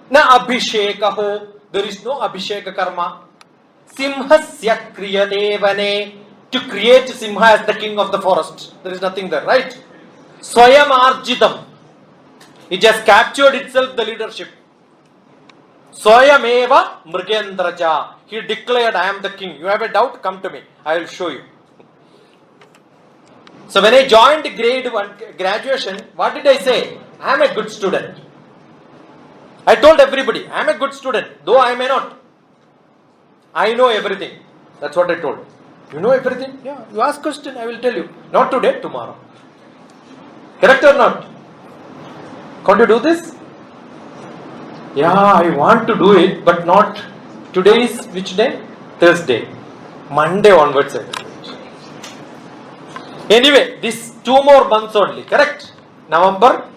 na abhishekaho, there is no abhisheka karma. Simhasya kriyate vane, to create Simha as the king of the forest. There is nothing there, right? Swayam arjitam. It has captured itself the leadership. Swayameva mrigendraja. He declared, I am the king. You have a doubt? Come to me. I will show you. So when I joined grade 1 graduation, what did I say? I am a good student. I told everybody, I am a good student, though I may not. I know everything. That's what I told. You know everything? Yeah. You ask question, I will tell you. Not today, tomorrow. Correct or not? Can't you do this? Yeah, I want to do it, but not. Today is which day? Thursday. Monday onwards I will do it. Anyway, this 2 more months only, correct? November,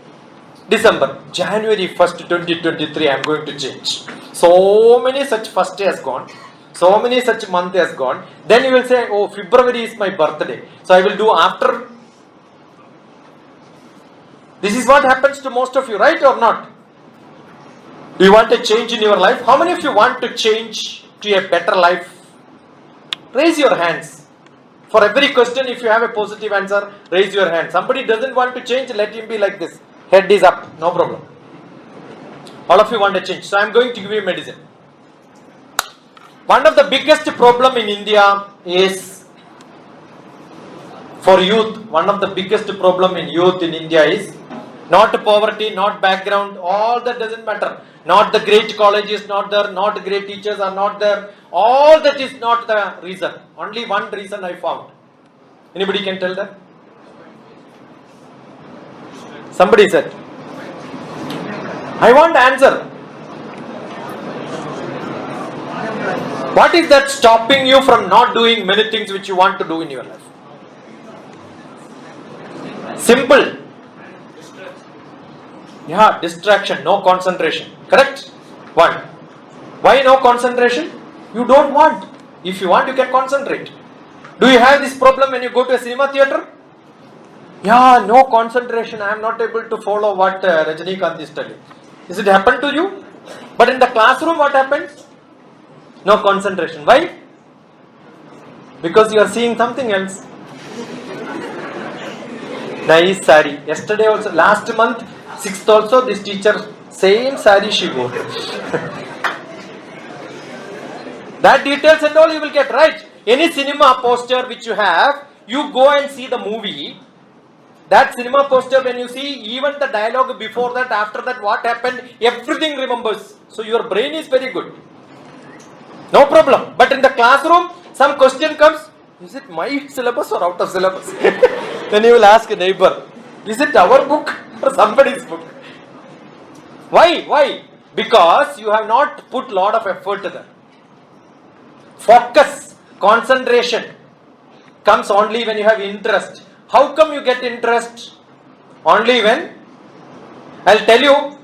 December, January 1st, 2023, I am going to change. So many such first day has gone. So many such month has gone. Then you will say, oh, February is my birthday. So I will do after. This is what happens to most of you, right or not? Do you want a change in your life? How many of you want to change to a better life? Raise your hands. For every question, if you have a positive answer, raise your hand. Somebody doesn't want to change, let him be like this. Head is up, no problem. All of you want to change. So I am going to give you medicine. One of the biggest problem in India is for youth. One of the biggest problem in youth in India is Not poverty, not background, all that doesn't matter. Not the great colleges, not there, not great teachers are not there. All that is not the reason. Only one reason I found. Anybody can tell that? Somebody said. I want answer. What is that stopping you from not doing many things which you want to do in your life? Simple. Yeah, distraction, no concentration. Correct? One. Why no concentration? You don't want. If you want, you can concentrate. Do you have this problem when you go to a cinema theatre? Yeah, no concentration. I am not able to follow what Rajinikanth is telling. Does it happen to you? But in the classroom, what happens? No concentration. Why? Because you are seeing something else. Nice sari. Yesterday also, last month, 6th also, this teacher, same sari she wore. That details and all you will get, right? Any cinema poster which you have, you go and see the movie. That cinema poster, when you see even the dialogue before that, after that, what happened, everything remembers. So your brain is very good. No problem. But in the classroom, some question comes, is it my syllabus or out of syllabus? Then you will ask a neighbor, is it our book or somebody's book? Why? Why? Because you have not put lot of effort there. Focus, concentration comes only when you have interest. How come you get interest? Only when? I'll tell you,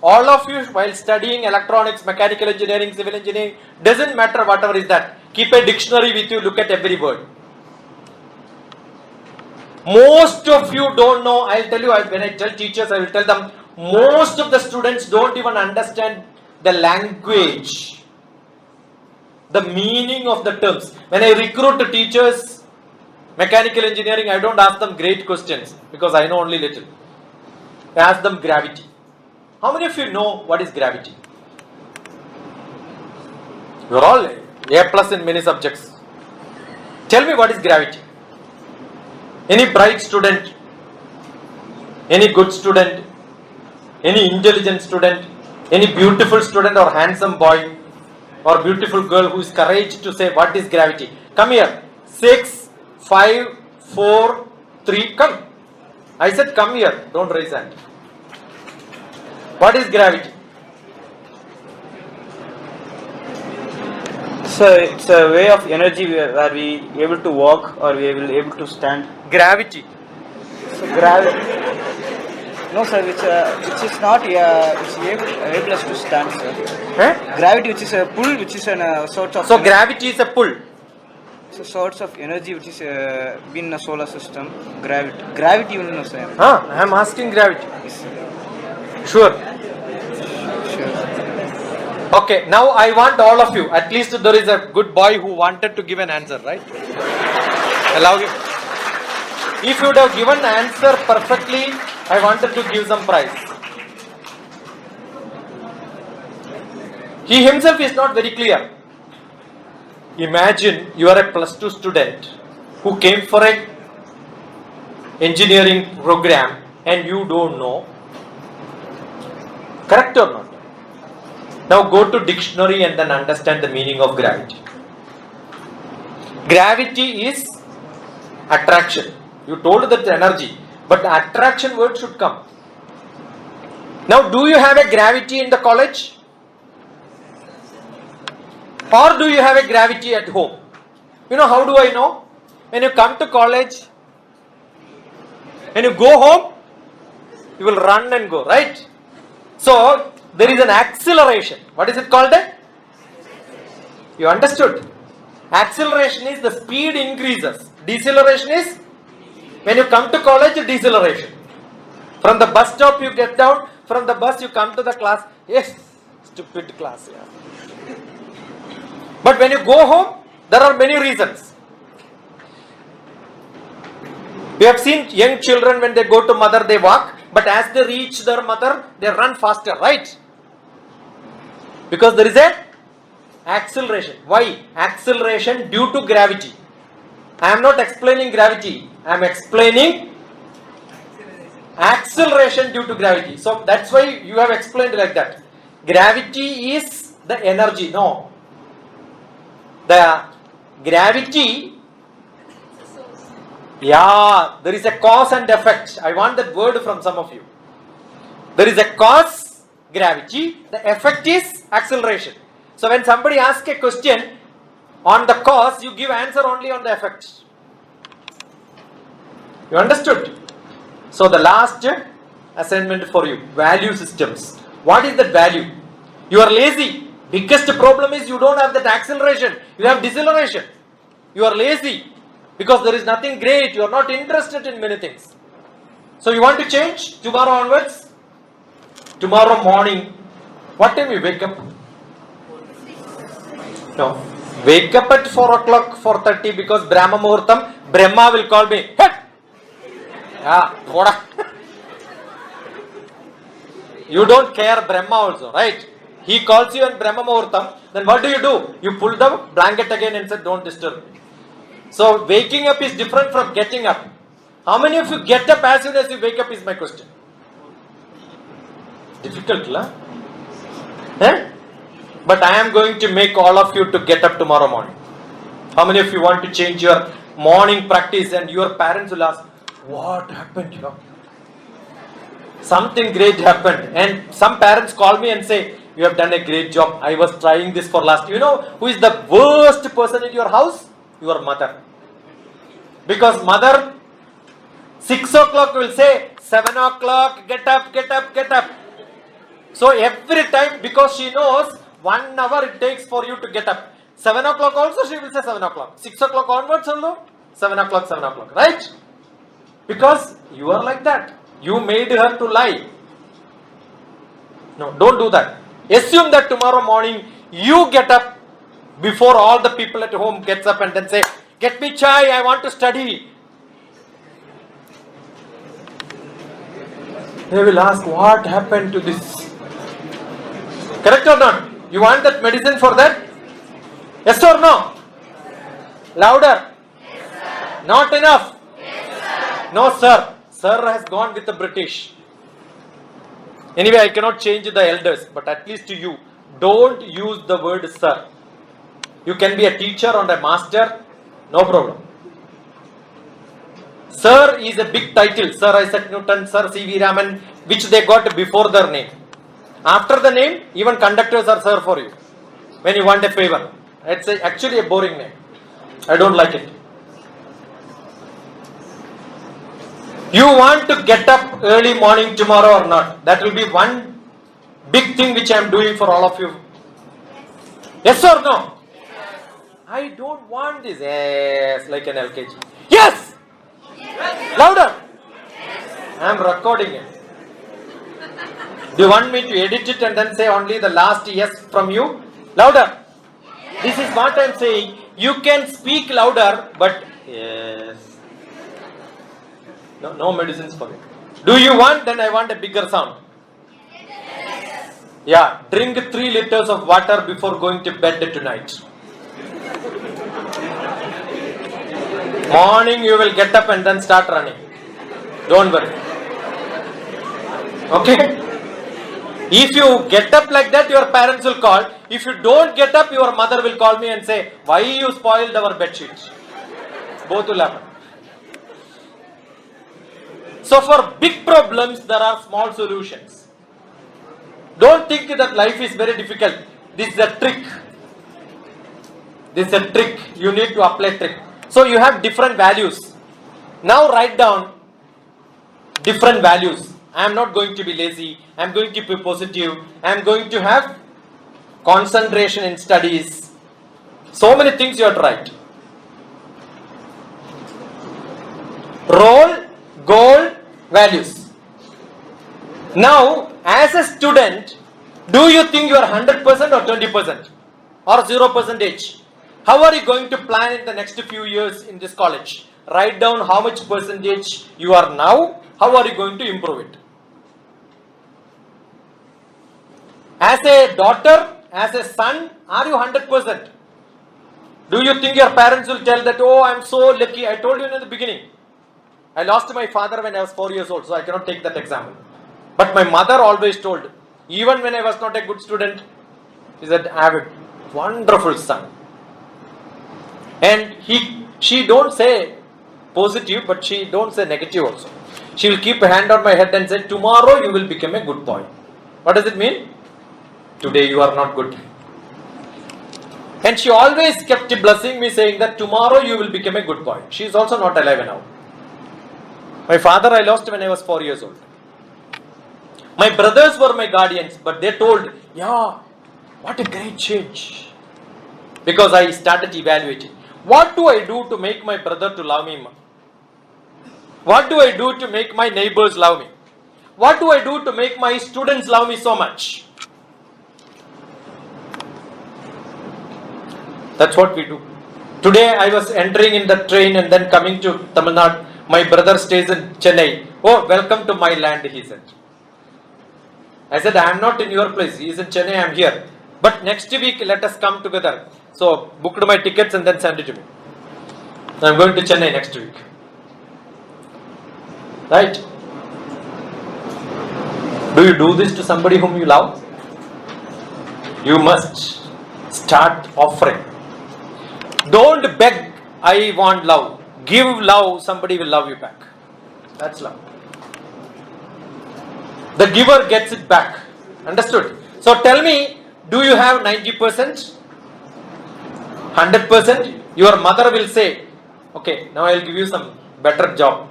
all of you while studying electronics, mechanical engineering, civil engineering, doesn't matter whatever is that. Keep a dictionary with you, look at every word. Most of you don't know, I'll tell you, when I tell teachers, I will tell them, most of the students don't even understand the language, the meaning of the terms. When I recruit teachers, mechanical engineering, I don't ask them great questions because I know only little. I ask them gravity. How many of you know what is gravity? You are all A plus in many subjects. Tell me what is gravity. Any bright student, any good student, any intelligent student, any beautiful student or handsome boy or beautiful girl who is courage to say what is gravity. Come here. 6, 5, 4, 3, come. I said come here, don't raise hand. What is gravity? So it's a way of energy where we able to walk or we will able to stand. Gravity. So gravity. No sir, which is not it's able us to stand, sir. Gravity, which is a pull, which is a sort of. So gravity is a pull. So sorts of energy which is in a solar system. Gravity, you know, sir. I am asking gravity. Sure. Okay, now I want all of you. At least there is a good boy who wanted to give an answer, right? Allow him. If you would have given the answer perfectly, I wanted to give some prize. He himself is not very clear. Imagine you are a plus 2 student who came for a engineering program and you don't know. Correct or not? Now go to dictionary and then understand the meaning of gravity. Gravity is attraction. You told that energy, but the attraction word should come. Now do you have a gravity in the college? Or do you have a gravity at home? You know, how do I know? When you come to college, when you go home, you will run and go, right? So, there is an acceleration. What is it called? You understood? Acceleration is the speed increases. Deceleration is when you come to college, deceleration. From the bus stop you get down, from the bus you come to the class. Yes, stupid class. Yeah. But when you go home, there are many reasons. We have seen young children when they go to mother, they walk. But as they reach their mother, they run faster, right? Because there is a acceleration. Why? Acceleration due to gravity. I am not explaining gravity. I am explaining acceleration due to gravity. So that's why you have explained like that. Gravity is the energy. No. The gravity, yeah, there is a cause and effect. I want that word from some of you. There is a cause, gravity, the effect is acceleration. So when somebody asks a question on the cause, you give answer only on the effect. You understood? So the last assignment for you, value systems. What is that value? You are lazy. Biggest problem is you don't have that acceleration. You have deceleration. You are lazy because there is nothing great. You are not interested in many things. So you want to change tomorrow onwards? Tomorrow morning, what time you wake up? No. Wake up at 4 o'clock, 4:30 because Brahma Muhurtam, Brahma will call me. Hey! Yeah, what? You don't care Brahma also, right? He calls you in Brahma Muhurtam, then what do? You pull the blanket again and say, don't disturb me. So waking up is different from getting up. How many of you get up as soon as you wake up is my question. Difficult, la? Eh? But I am going to make all of you to get up tomorrow morning. How many of you want to change your morning practice and your parents will ask, what happened here? Something great happened. And some parents call me and say, you have done a great job. I was trying this for last. You know who is the worst person in your house? Your mother. Because mother, 6 o'clock will say, 7 o'clock, get up, get up, get up. So every time, because she knows 1 hour it takes for you to get up. 7 o'clock also she will say 7 o'clock. 6 o'clock onwards also, 7 o'clock, 7 o'clock. Right? Because you are like that. You made her to lie. No, don't do that. Assume that tomorrow morning you get up before all the people at home gets up and then say, get me chai, I want to study. They will ask, what happened to this? Correct or not? You want that medicine for that? Yes or no? Louder. Yes, not enough. Yes, no, sir. Sir has gone with the British. Anyway, I cannot change the elders, but at least to you, don't use the word sir. You can be a teacher or a master, no problem. Sir is a big title. Sir Isaac Newton, Sir C.V. Raman, which they got before their name. After the name, even conductors are sir for you. When you want a favor. It's actually a boring name. I don't like it. You want to get up early morning tomorrow or not? That will be one big thing which I am doing for all of you. Yes or no? Yes. I don't want this. Yes, like an LKG. Yes! Yes. Louder! Yes. I am recording it. Do you want me to edit it and then say only the last yes from you? Louder! Yes. This is what I am saying. You can speak louder, but yes. No medicines for it. Do you want? Then I want a bigger sound. Yes. Yeah, drink 3 liters of water before going to bed tonight. Morning you will get up and then start running. Don't worry. Okay? If you get up like that, your parents will call. If you don't get up, your mother will call me and say, why you spoiled our bed sheet? Both will happen. So for big problems, there are small solutions. Don't think that life is very difficult. This is a trick. This is a trick. You need to apply trick. So you have different values. Now write down different values. I am not going to be lazy. I am going to be positive. I am going to have concentration in studies. So many things you have to write. Role, goal, values. Now, as a student, do you think you are 100% or 20% or 0%? How are you going to plan in the next few years in this college? Write down how much percentage you are now. How are you going to improve it? As a daughter, as a son, are you 100%? Do you think your parents will tell that, oh, I am so lucky? I told you in the beginning. I lost my father when I was 4 years old, so I cannot take that example. But my mother always told, even when I was not a good student, she said, I have a wonderful son. And she don't say positive, but she don't say negative also. She will keep a hand on my head and say, tomorrow you will become a good boy. What does it mean? Today you are not good. And she always kept blessing me, saying that tomorrow you will become a good boy. She is also not alive now. My father I lost when I was 4 years old. My brothers were my guardians, but they told, yeah, what a great change. Because I started evaluating. What do I do to make my brother to love me? What do I do to make my neighbors love me? What do I do to make my students love me so much? That's what we do. Today I was entering in the train and then coming to Tamil Nadu. My brother stays in Chennai. Oh, welcome to my land, he said. I said, I am not in your place. He is in Chennai, I am here. But next week, let us come together. So, booked my tickets and then send it to me. I am going to Chennai next week. Right? Do you do this to somebody whom you love? You must start offering. Don't beg, I want love. Give love, somebody will love you back. That's love. The giver gets it back. Understood? So tell me, do you have 90%? 100%? Your mother will say, okay, now I will give you some better job.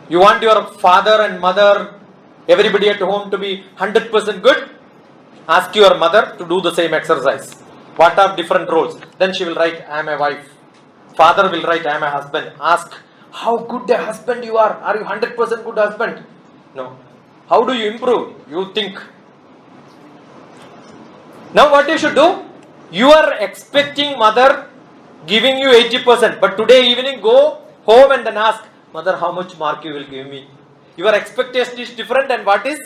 You want your father and mother, everybody at home to be 100% good? Ask your mother to do the same exercise. What are different roles? Then she will write, I am a wife. Father will write, I am a husband. Ask, how good a husband you are? Are you 100% good husband? No. How do you improve? You think. Now what you should do? You are expecting mother giving you 80%. But today evening go home and then ask, mother, how much mark you will give me? Your expectation is different and what is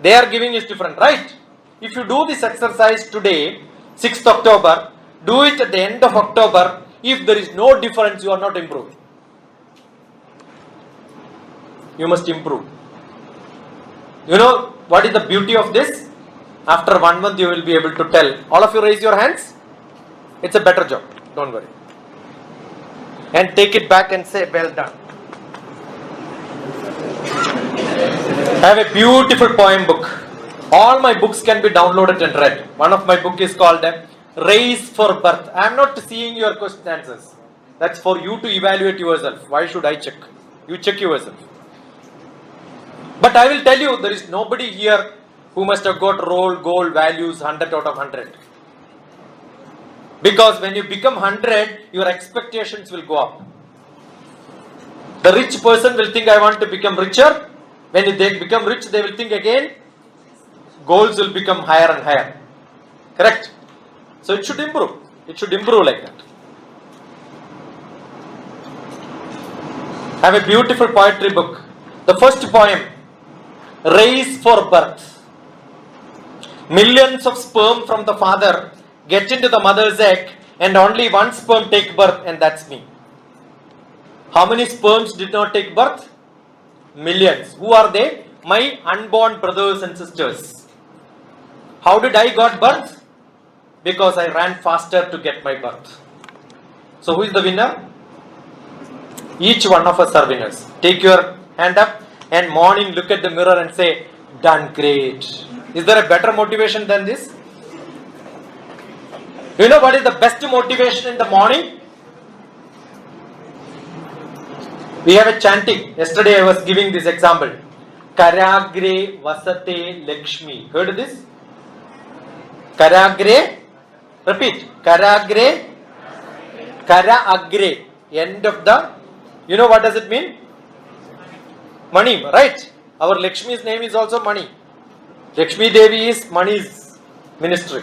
they are giving is different, right? If you do this exercise today, 6th October, do it at the end of October. If there is no difference, you are not improving. You must improve. You know what is the beauty of this? After 1 month you will be able to tell. All of you raise your hands. It's a better job. Don't worry. And take it back and say, well done. I have a beautiful poem book. All my books can be downloaded and read. One of my book is called Race for Birth. I am not seeing your question answers. That's for you to evaluate yourself. Why should I check? You check yourself. But I will tell you, there is nobody here who must have got role, goal, values 100 out of 100. Because when you become 100, your expectations will go up. The rich person will think, I want to become richer. When they become rich, they will think again, goals will become higher and higher. Correct? So it should improve. It should improve like that. I have a beautiful poetry book. The first poem, Race for Birth. Millions of sperm from the father get into the mother's egg and only one sperm take birth, and that's me. How many sperms did not take birth? Millions. Who are they? My unborn brothers and sisters. How did I got birth? Because I ran faster to get my birth. So who is the winner? Each one of us are winners. Take your hand up and morning look at the mirror and say, done great. Is there a better motivation than this? You know what is the best motivation in the morning? We have a chanting. Yesterday I was giving this example. Karagre vasate Lakshmi. Heard this? Karagre. Repeat. Karagre. Karagre. End of the. You know what does it mean? Money, right? Our Lakshmi's name is also money. Lakshmi Devi is money's ministry.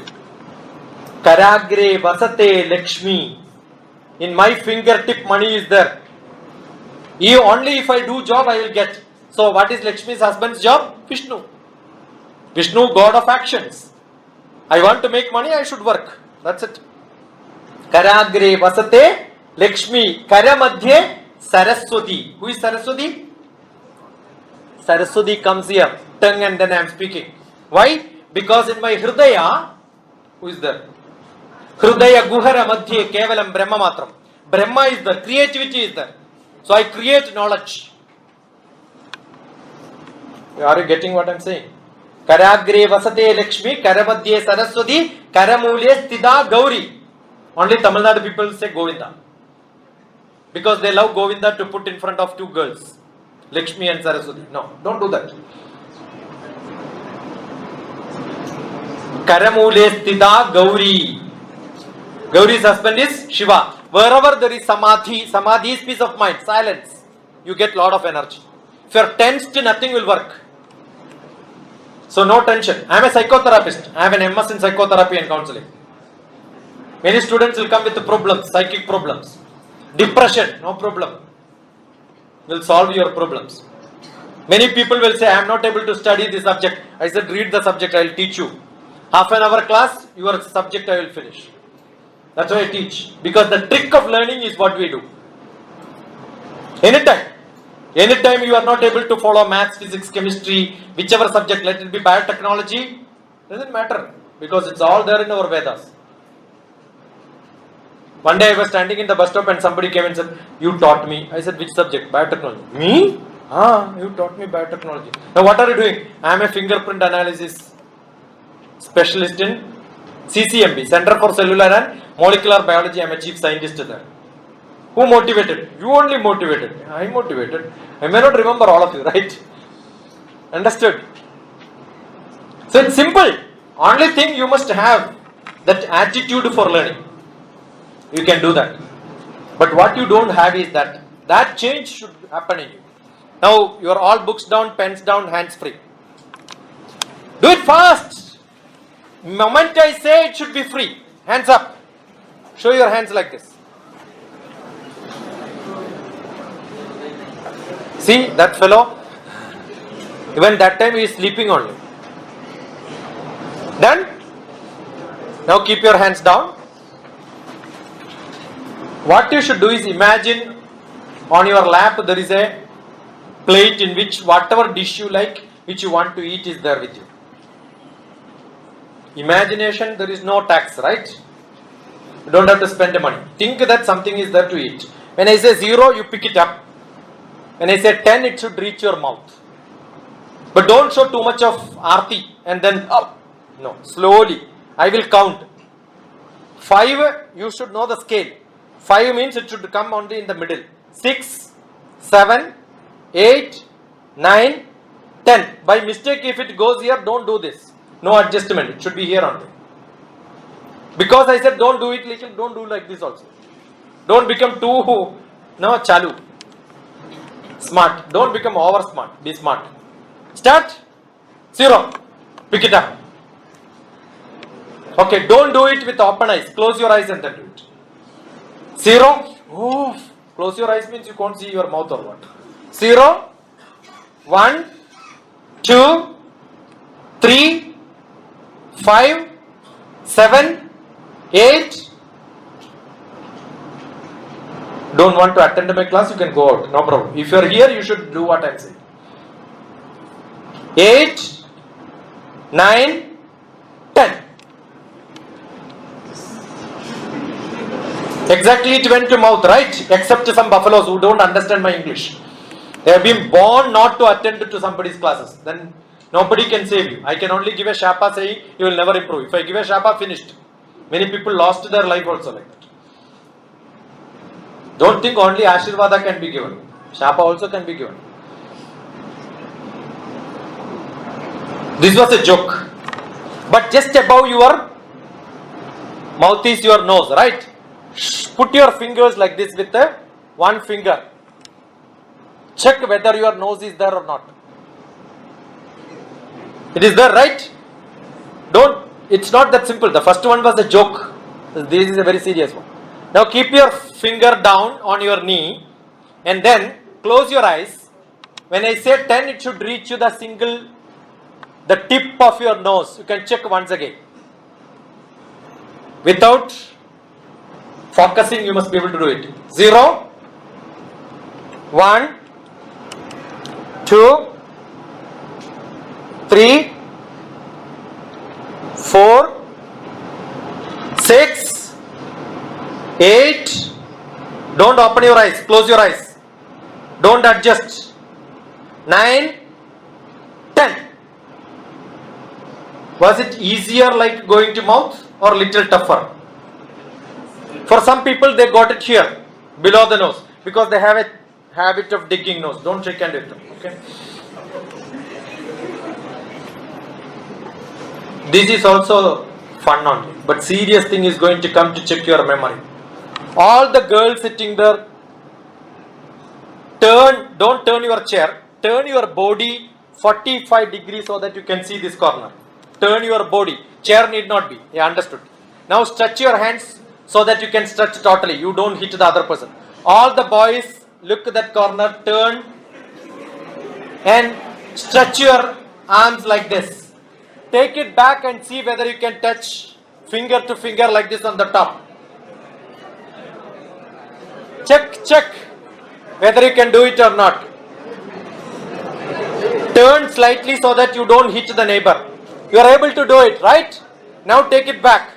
Karagre vasate Lakshmi. In my fingertip money is there. Only if I do job I will get. So what is Lakshmi's husband's job? Vishnu. Vishnu, God of actions. I want to make money, I should work. That's it. Karagre vasate Lakshmi. Kara madhye Saraswati. Who is Saraswati? Saraswati comes here, tongue, and then I am speaking. Why? Because in my Hridaya, who is there? Hridaya Guhara Madhye Kevalam Brahma Matram. Brahma is there, creativity is there. So I create knowledge. Are you getting what I am saying? Karagre Vasate Lakshmi, Karamadhye Saraswati, Karamulye Sthida Gauri. Only Tamil Nadu people say Govinda. Because they love Govinda to put in front of two girls, Lakshmi and Saraswati. No, don't do that. Karamule Sthida Gauri. Gauri's husband is Shiva. Wherever there is Samadhi, Samadhi is peace of mind, silence. You get lot of energy. If you are tensed, nothing will work. So no tension. I am a psychotherapist. I have an MS in psychotherapy and counseling. Many students will come with problems, psychic problems. Depression, no problem. Will solve your problems. Many people will say, I am not able to study this subject. I said, read the subject, I will teach you. Half an hour class, your subject I will finish. That's why I teach. Because the trick of learning is what we do. Anytime you are not able to follow maths, physics, chemistry, whichever subject, let it be biotechnology, doesn't matter. Because it's all there in our Vedas. One day I was standing in the bus stop and somebody came and said, you taught me. I said, which subject? Biotechnology. Me? You taught me biotechnology. Now what are you doing? I am a fingerprint analysis specialist in CCMB, Center for Cellular and Molecular Biology. I am a chief scientist there. Who motivated? You only motivated. I motivated. I may not remember all of you, right? Understood? So it's simple. Only thing you must have that attitude for learning. You can do that. But what you don't have is that change should happen in you. Now you are all books down, pens down, hands free. Do it fast. Moment I say it should be free. Hands up. Show your hands like this. See that fellow? Even that time he is sleeping only. Done? Now keep your hands down. What you should do is imagine on your lap there is a plate in which whatever dish you like, which you want to eat is there with you. Imagination, there is no tax, right? You don't have to spend the money. Think that something is there to eat. When I say 0, you pick it up. When I say 10, it should reach your mouth. But don't show too much of aarti and then up. No, slowly. I will count. 5, you should know the scale. 5 means it should come only in the middle. 6, 7, 8, 9, 10. By mistake, if it goes here, don't do this. No adjustment. It should be here only. Because I said don't do it little, don't do like this also. Don't become too, chalu. Smart. Don't become over smart. Be smart. Start. 0. Pick it up. Okay, don't do it with open eyes. Close your eyes and then do it. 0. Close your eyes means you can't see your mouth or what. 0. 1, 2, 3, 5, 7, 8. Don't want to attend my class, you can go out. No problem. If you are here, you should do what I am saying. 8, 9, 10. Exactly, it went to mouth, right? Except some buffaloes who don't understand my English. They have been born not to attend to somebody's classes. Then nobody can save you. I can only give a shapa saying you will never improve. If I give a shapa, finished. Many people lost their life also like that. Don't think only Ashirvada can be given. Shapa also can be given. This was a joke. But just above your mouth is your nose, right? Put your fingers like this with one finger. Check whether your nose is there or not. It is there, right? It's not that simple. The first one was a joke. This is a very serious one. Now keep your finger down on your knee and then close your eyes. When I say 10, it should reach you the tip of your nose. You can check once again. Without focusing, you must be able to do it. 0, 1, 2, 3, 4, 6, 8. Don't open your eyes, close your eyes. Don't adjust. 9, 10. Was it easier like going to mouth or little tougher? For some people they got it here, below the nose, because they have a habit of digging nose. Don't shake hand with them, okay? This is also fun only, but serious thing is going to come to check your memory. All the girls sitting there, don't turn your chair, turn your body 45 degrees so that you can see this corner. Turn your body, chair need not be, yeah, understood. Now stretch your hands so that you can stretch totally, you don't hit the other person. All the boys, look at that corner, turn and stretch your arms like this. Take it back and see whether you can touch finger to finger like this on the top. Check whether you can do it or not. Turn slightly so that you don't hit the neighbor. You are able to do it, right? Now take it back.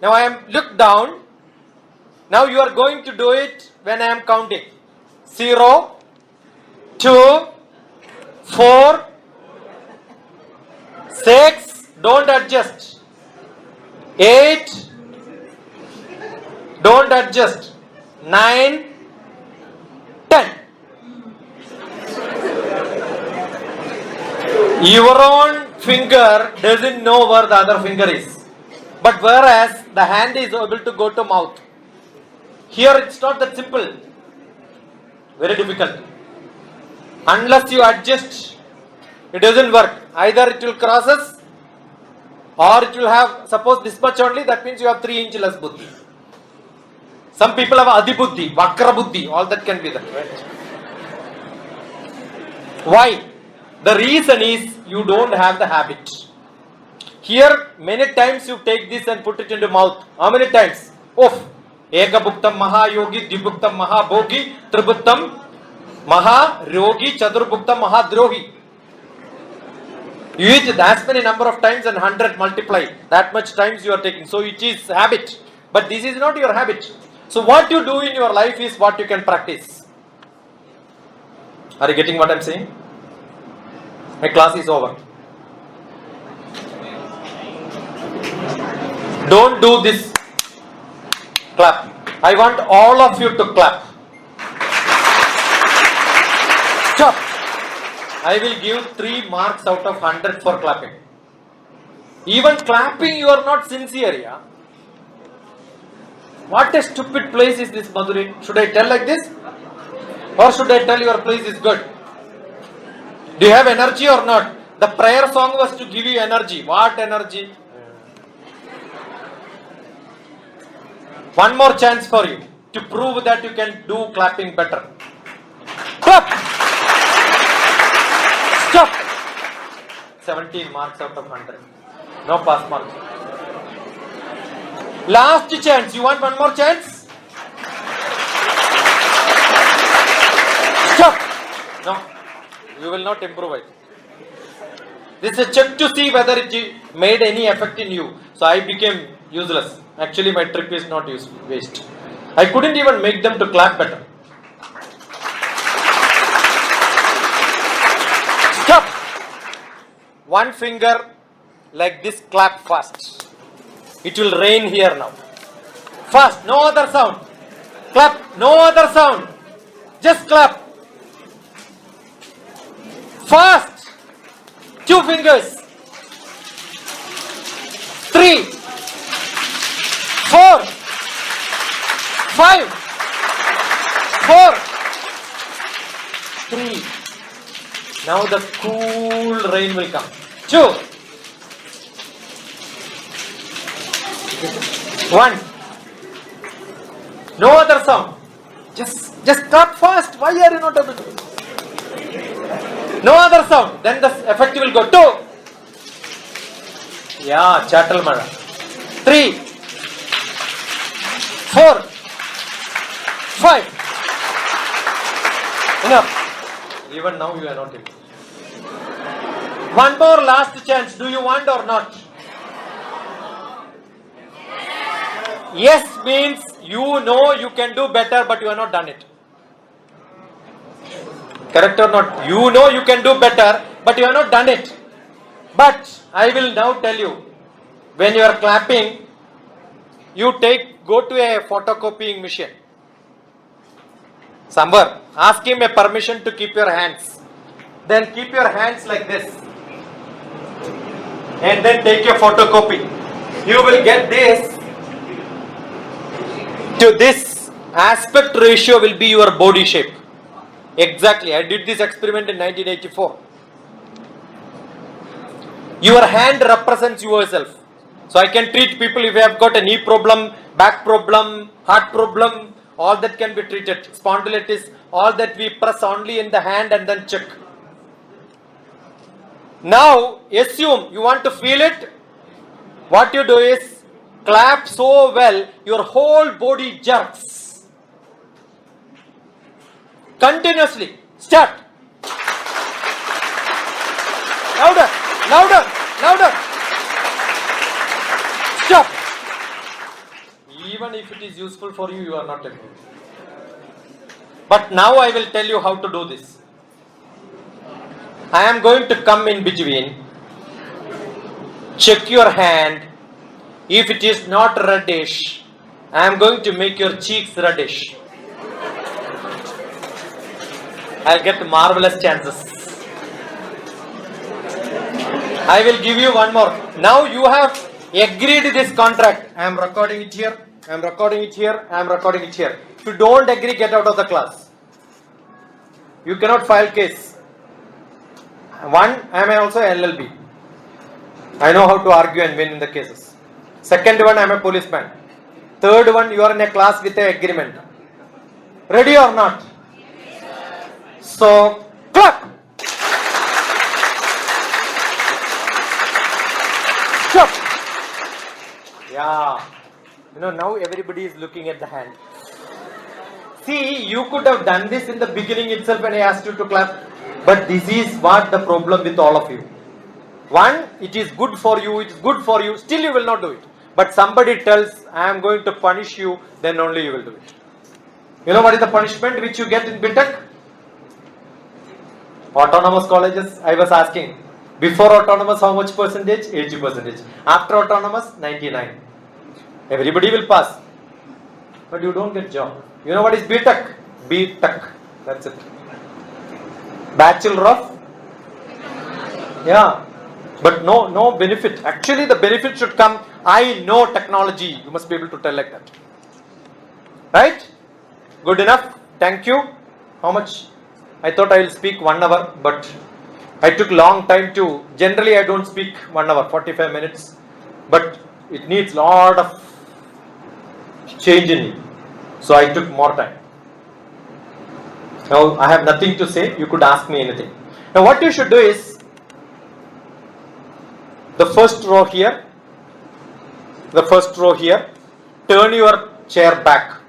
Now I am look down. Now you are going to do it when I am counting. 0, 2, 4, 6. Don't adjust. 8. Don't adjust. 9, 10. Your own finger doesn't know where the other finger is. But whereas the hand is able to go to mouth. Here it's not that simple. Very difficult. Unless you adjust, it doesn't work. Either it will crosses or it will have, suppose this much only, that means you have 3 inch less buddhi. Some people have adibuddhi, vakra buddhi, all that can be that, right? Why? The reason is you don't have the habit. Here many times you take this and put it into mouth. How many times? Oof. Ekabhuktam Mahayogi, Dvibhuktam Mahabhogi, Tribhuktam Maharogi, Chaturbhuktam Mahadrohi. You eat that many number of times and 100 multiply. That much times you are taking. So it is habit. But this is not your habit. So what you do in your life is what you can practice. Are you getting what I am saying? My class is over. Don't do this clap. I want all of you to clap. Stop. I will give 3 marks out of 100 for clapping. Even clapping you are not sincere, yeah? What a stupid place is this, Madurai? Should I tell like this? Or should I tell your place is good? Do you have energy or not? The prayer song was to give you energy. What energy? One more chance for you to prove that you can do clapping better. Clap! Stop! 17 marks out of 100. No pass mark. Last chance. You want one more chance? Stop! No. You will not improve it. This is a check to see whether it made any effect in you. So I became useless. Actually my trip is not waste. I couldn't even make them to clap better. Stop! One finger like this, clap fast. It will rain here now. Fast, no other sound. Clap, no other sound. Just clap. Fast. 2 fingers. 3, 4, 5, 4, 3. Now the cool rain will come. 2, 1. No other sound. Just clap fast. Why are you not able to? No other sound. Then the effect will go. 2. Yeah, chattel mada. 3, 4, 5, Enough. Even now you are not able. One more last chance. Do you want or not? Yes means you know you can do better, but you have not done it. Correct or not? You know you can do better, but you have not done it. But I will now tell you, when you are clapping, you go to a photocopying machine. Somewhere, ask him a permission to keep your hands. Then keep your hands like this. And then take a photocopy. You will get this. To this aspect ratio will be your body shape. Exactly. I did this experiment in 1984. Your hand represents yourself. So I can treat people if you have got a knee problem, back problem, heart problem, all that can be treated. Spondylitis, all that we press only in the hand and then check. Now, assume you want to feel it. What you do is clap so well, your whole body jerks. Continuously. Start. Louder, louder, louder. Stop. Even if it is useful for you, you are not able. But now I will tell you how to do this. I am going to come in between. Check your hand. If it is not reddish, I am going to make your cheeks reddish. I'll get marvelous chances. I will give you one more. Now you have agreed this contract. I am recording it here. I am recording it here. I am recording it here. If you don't agree, get out of the class. You cannot file case. One, I am also LLB. I know how to argue and win in the cases. Second one, I am a policeman. Third one, you are in a class with an agreement. Ready or not? So, clap. Stop. Yeah. Now everybody is looking at the hand. See, you could have done this in the beginning itself when I asked you to clap. But this is what the problem with all of you. One, it is good for you, it is good for you, still you will not do it. But somebody tells, I am going to punish you, then only you will do it. You know what is the punishment which you get in BTech? Autonomous colleges, I was asking. Before autonomous, how much percentage? 80%. After autonomous, 99. Everybody will pass. But you don't get job. You know what is BTech? BTech. That's it. Bachelor of? Yeah. But no benefit. Actually, the benefit should come. I know technology. You must be able to tell like that. Right? Good enough. Thank you. How much? I thought I will speak 1 hour, but I took long time to. Generally, I don't speak 1 hour, 45 minutes. But it needs lot of change in me. So I took more time. Now I have nothing to say. You could ask me anything. Now what you should do is, the first row here, turn your chair back.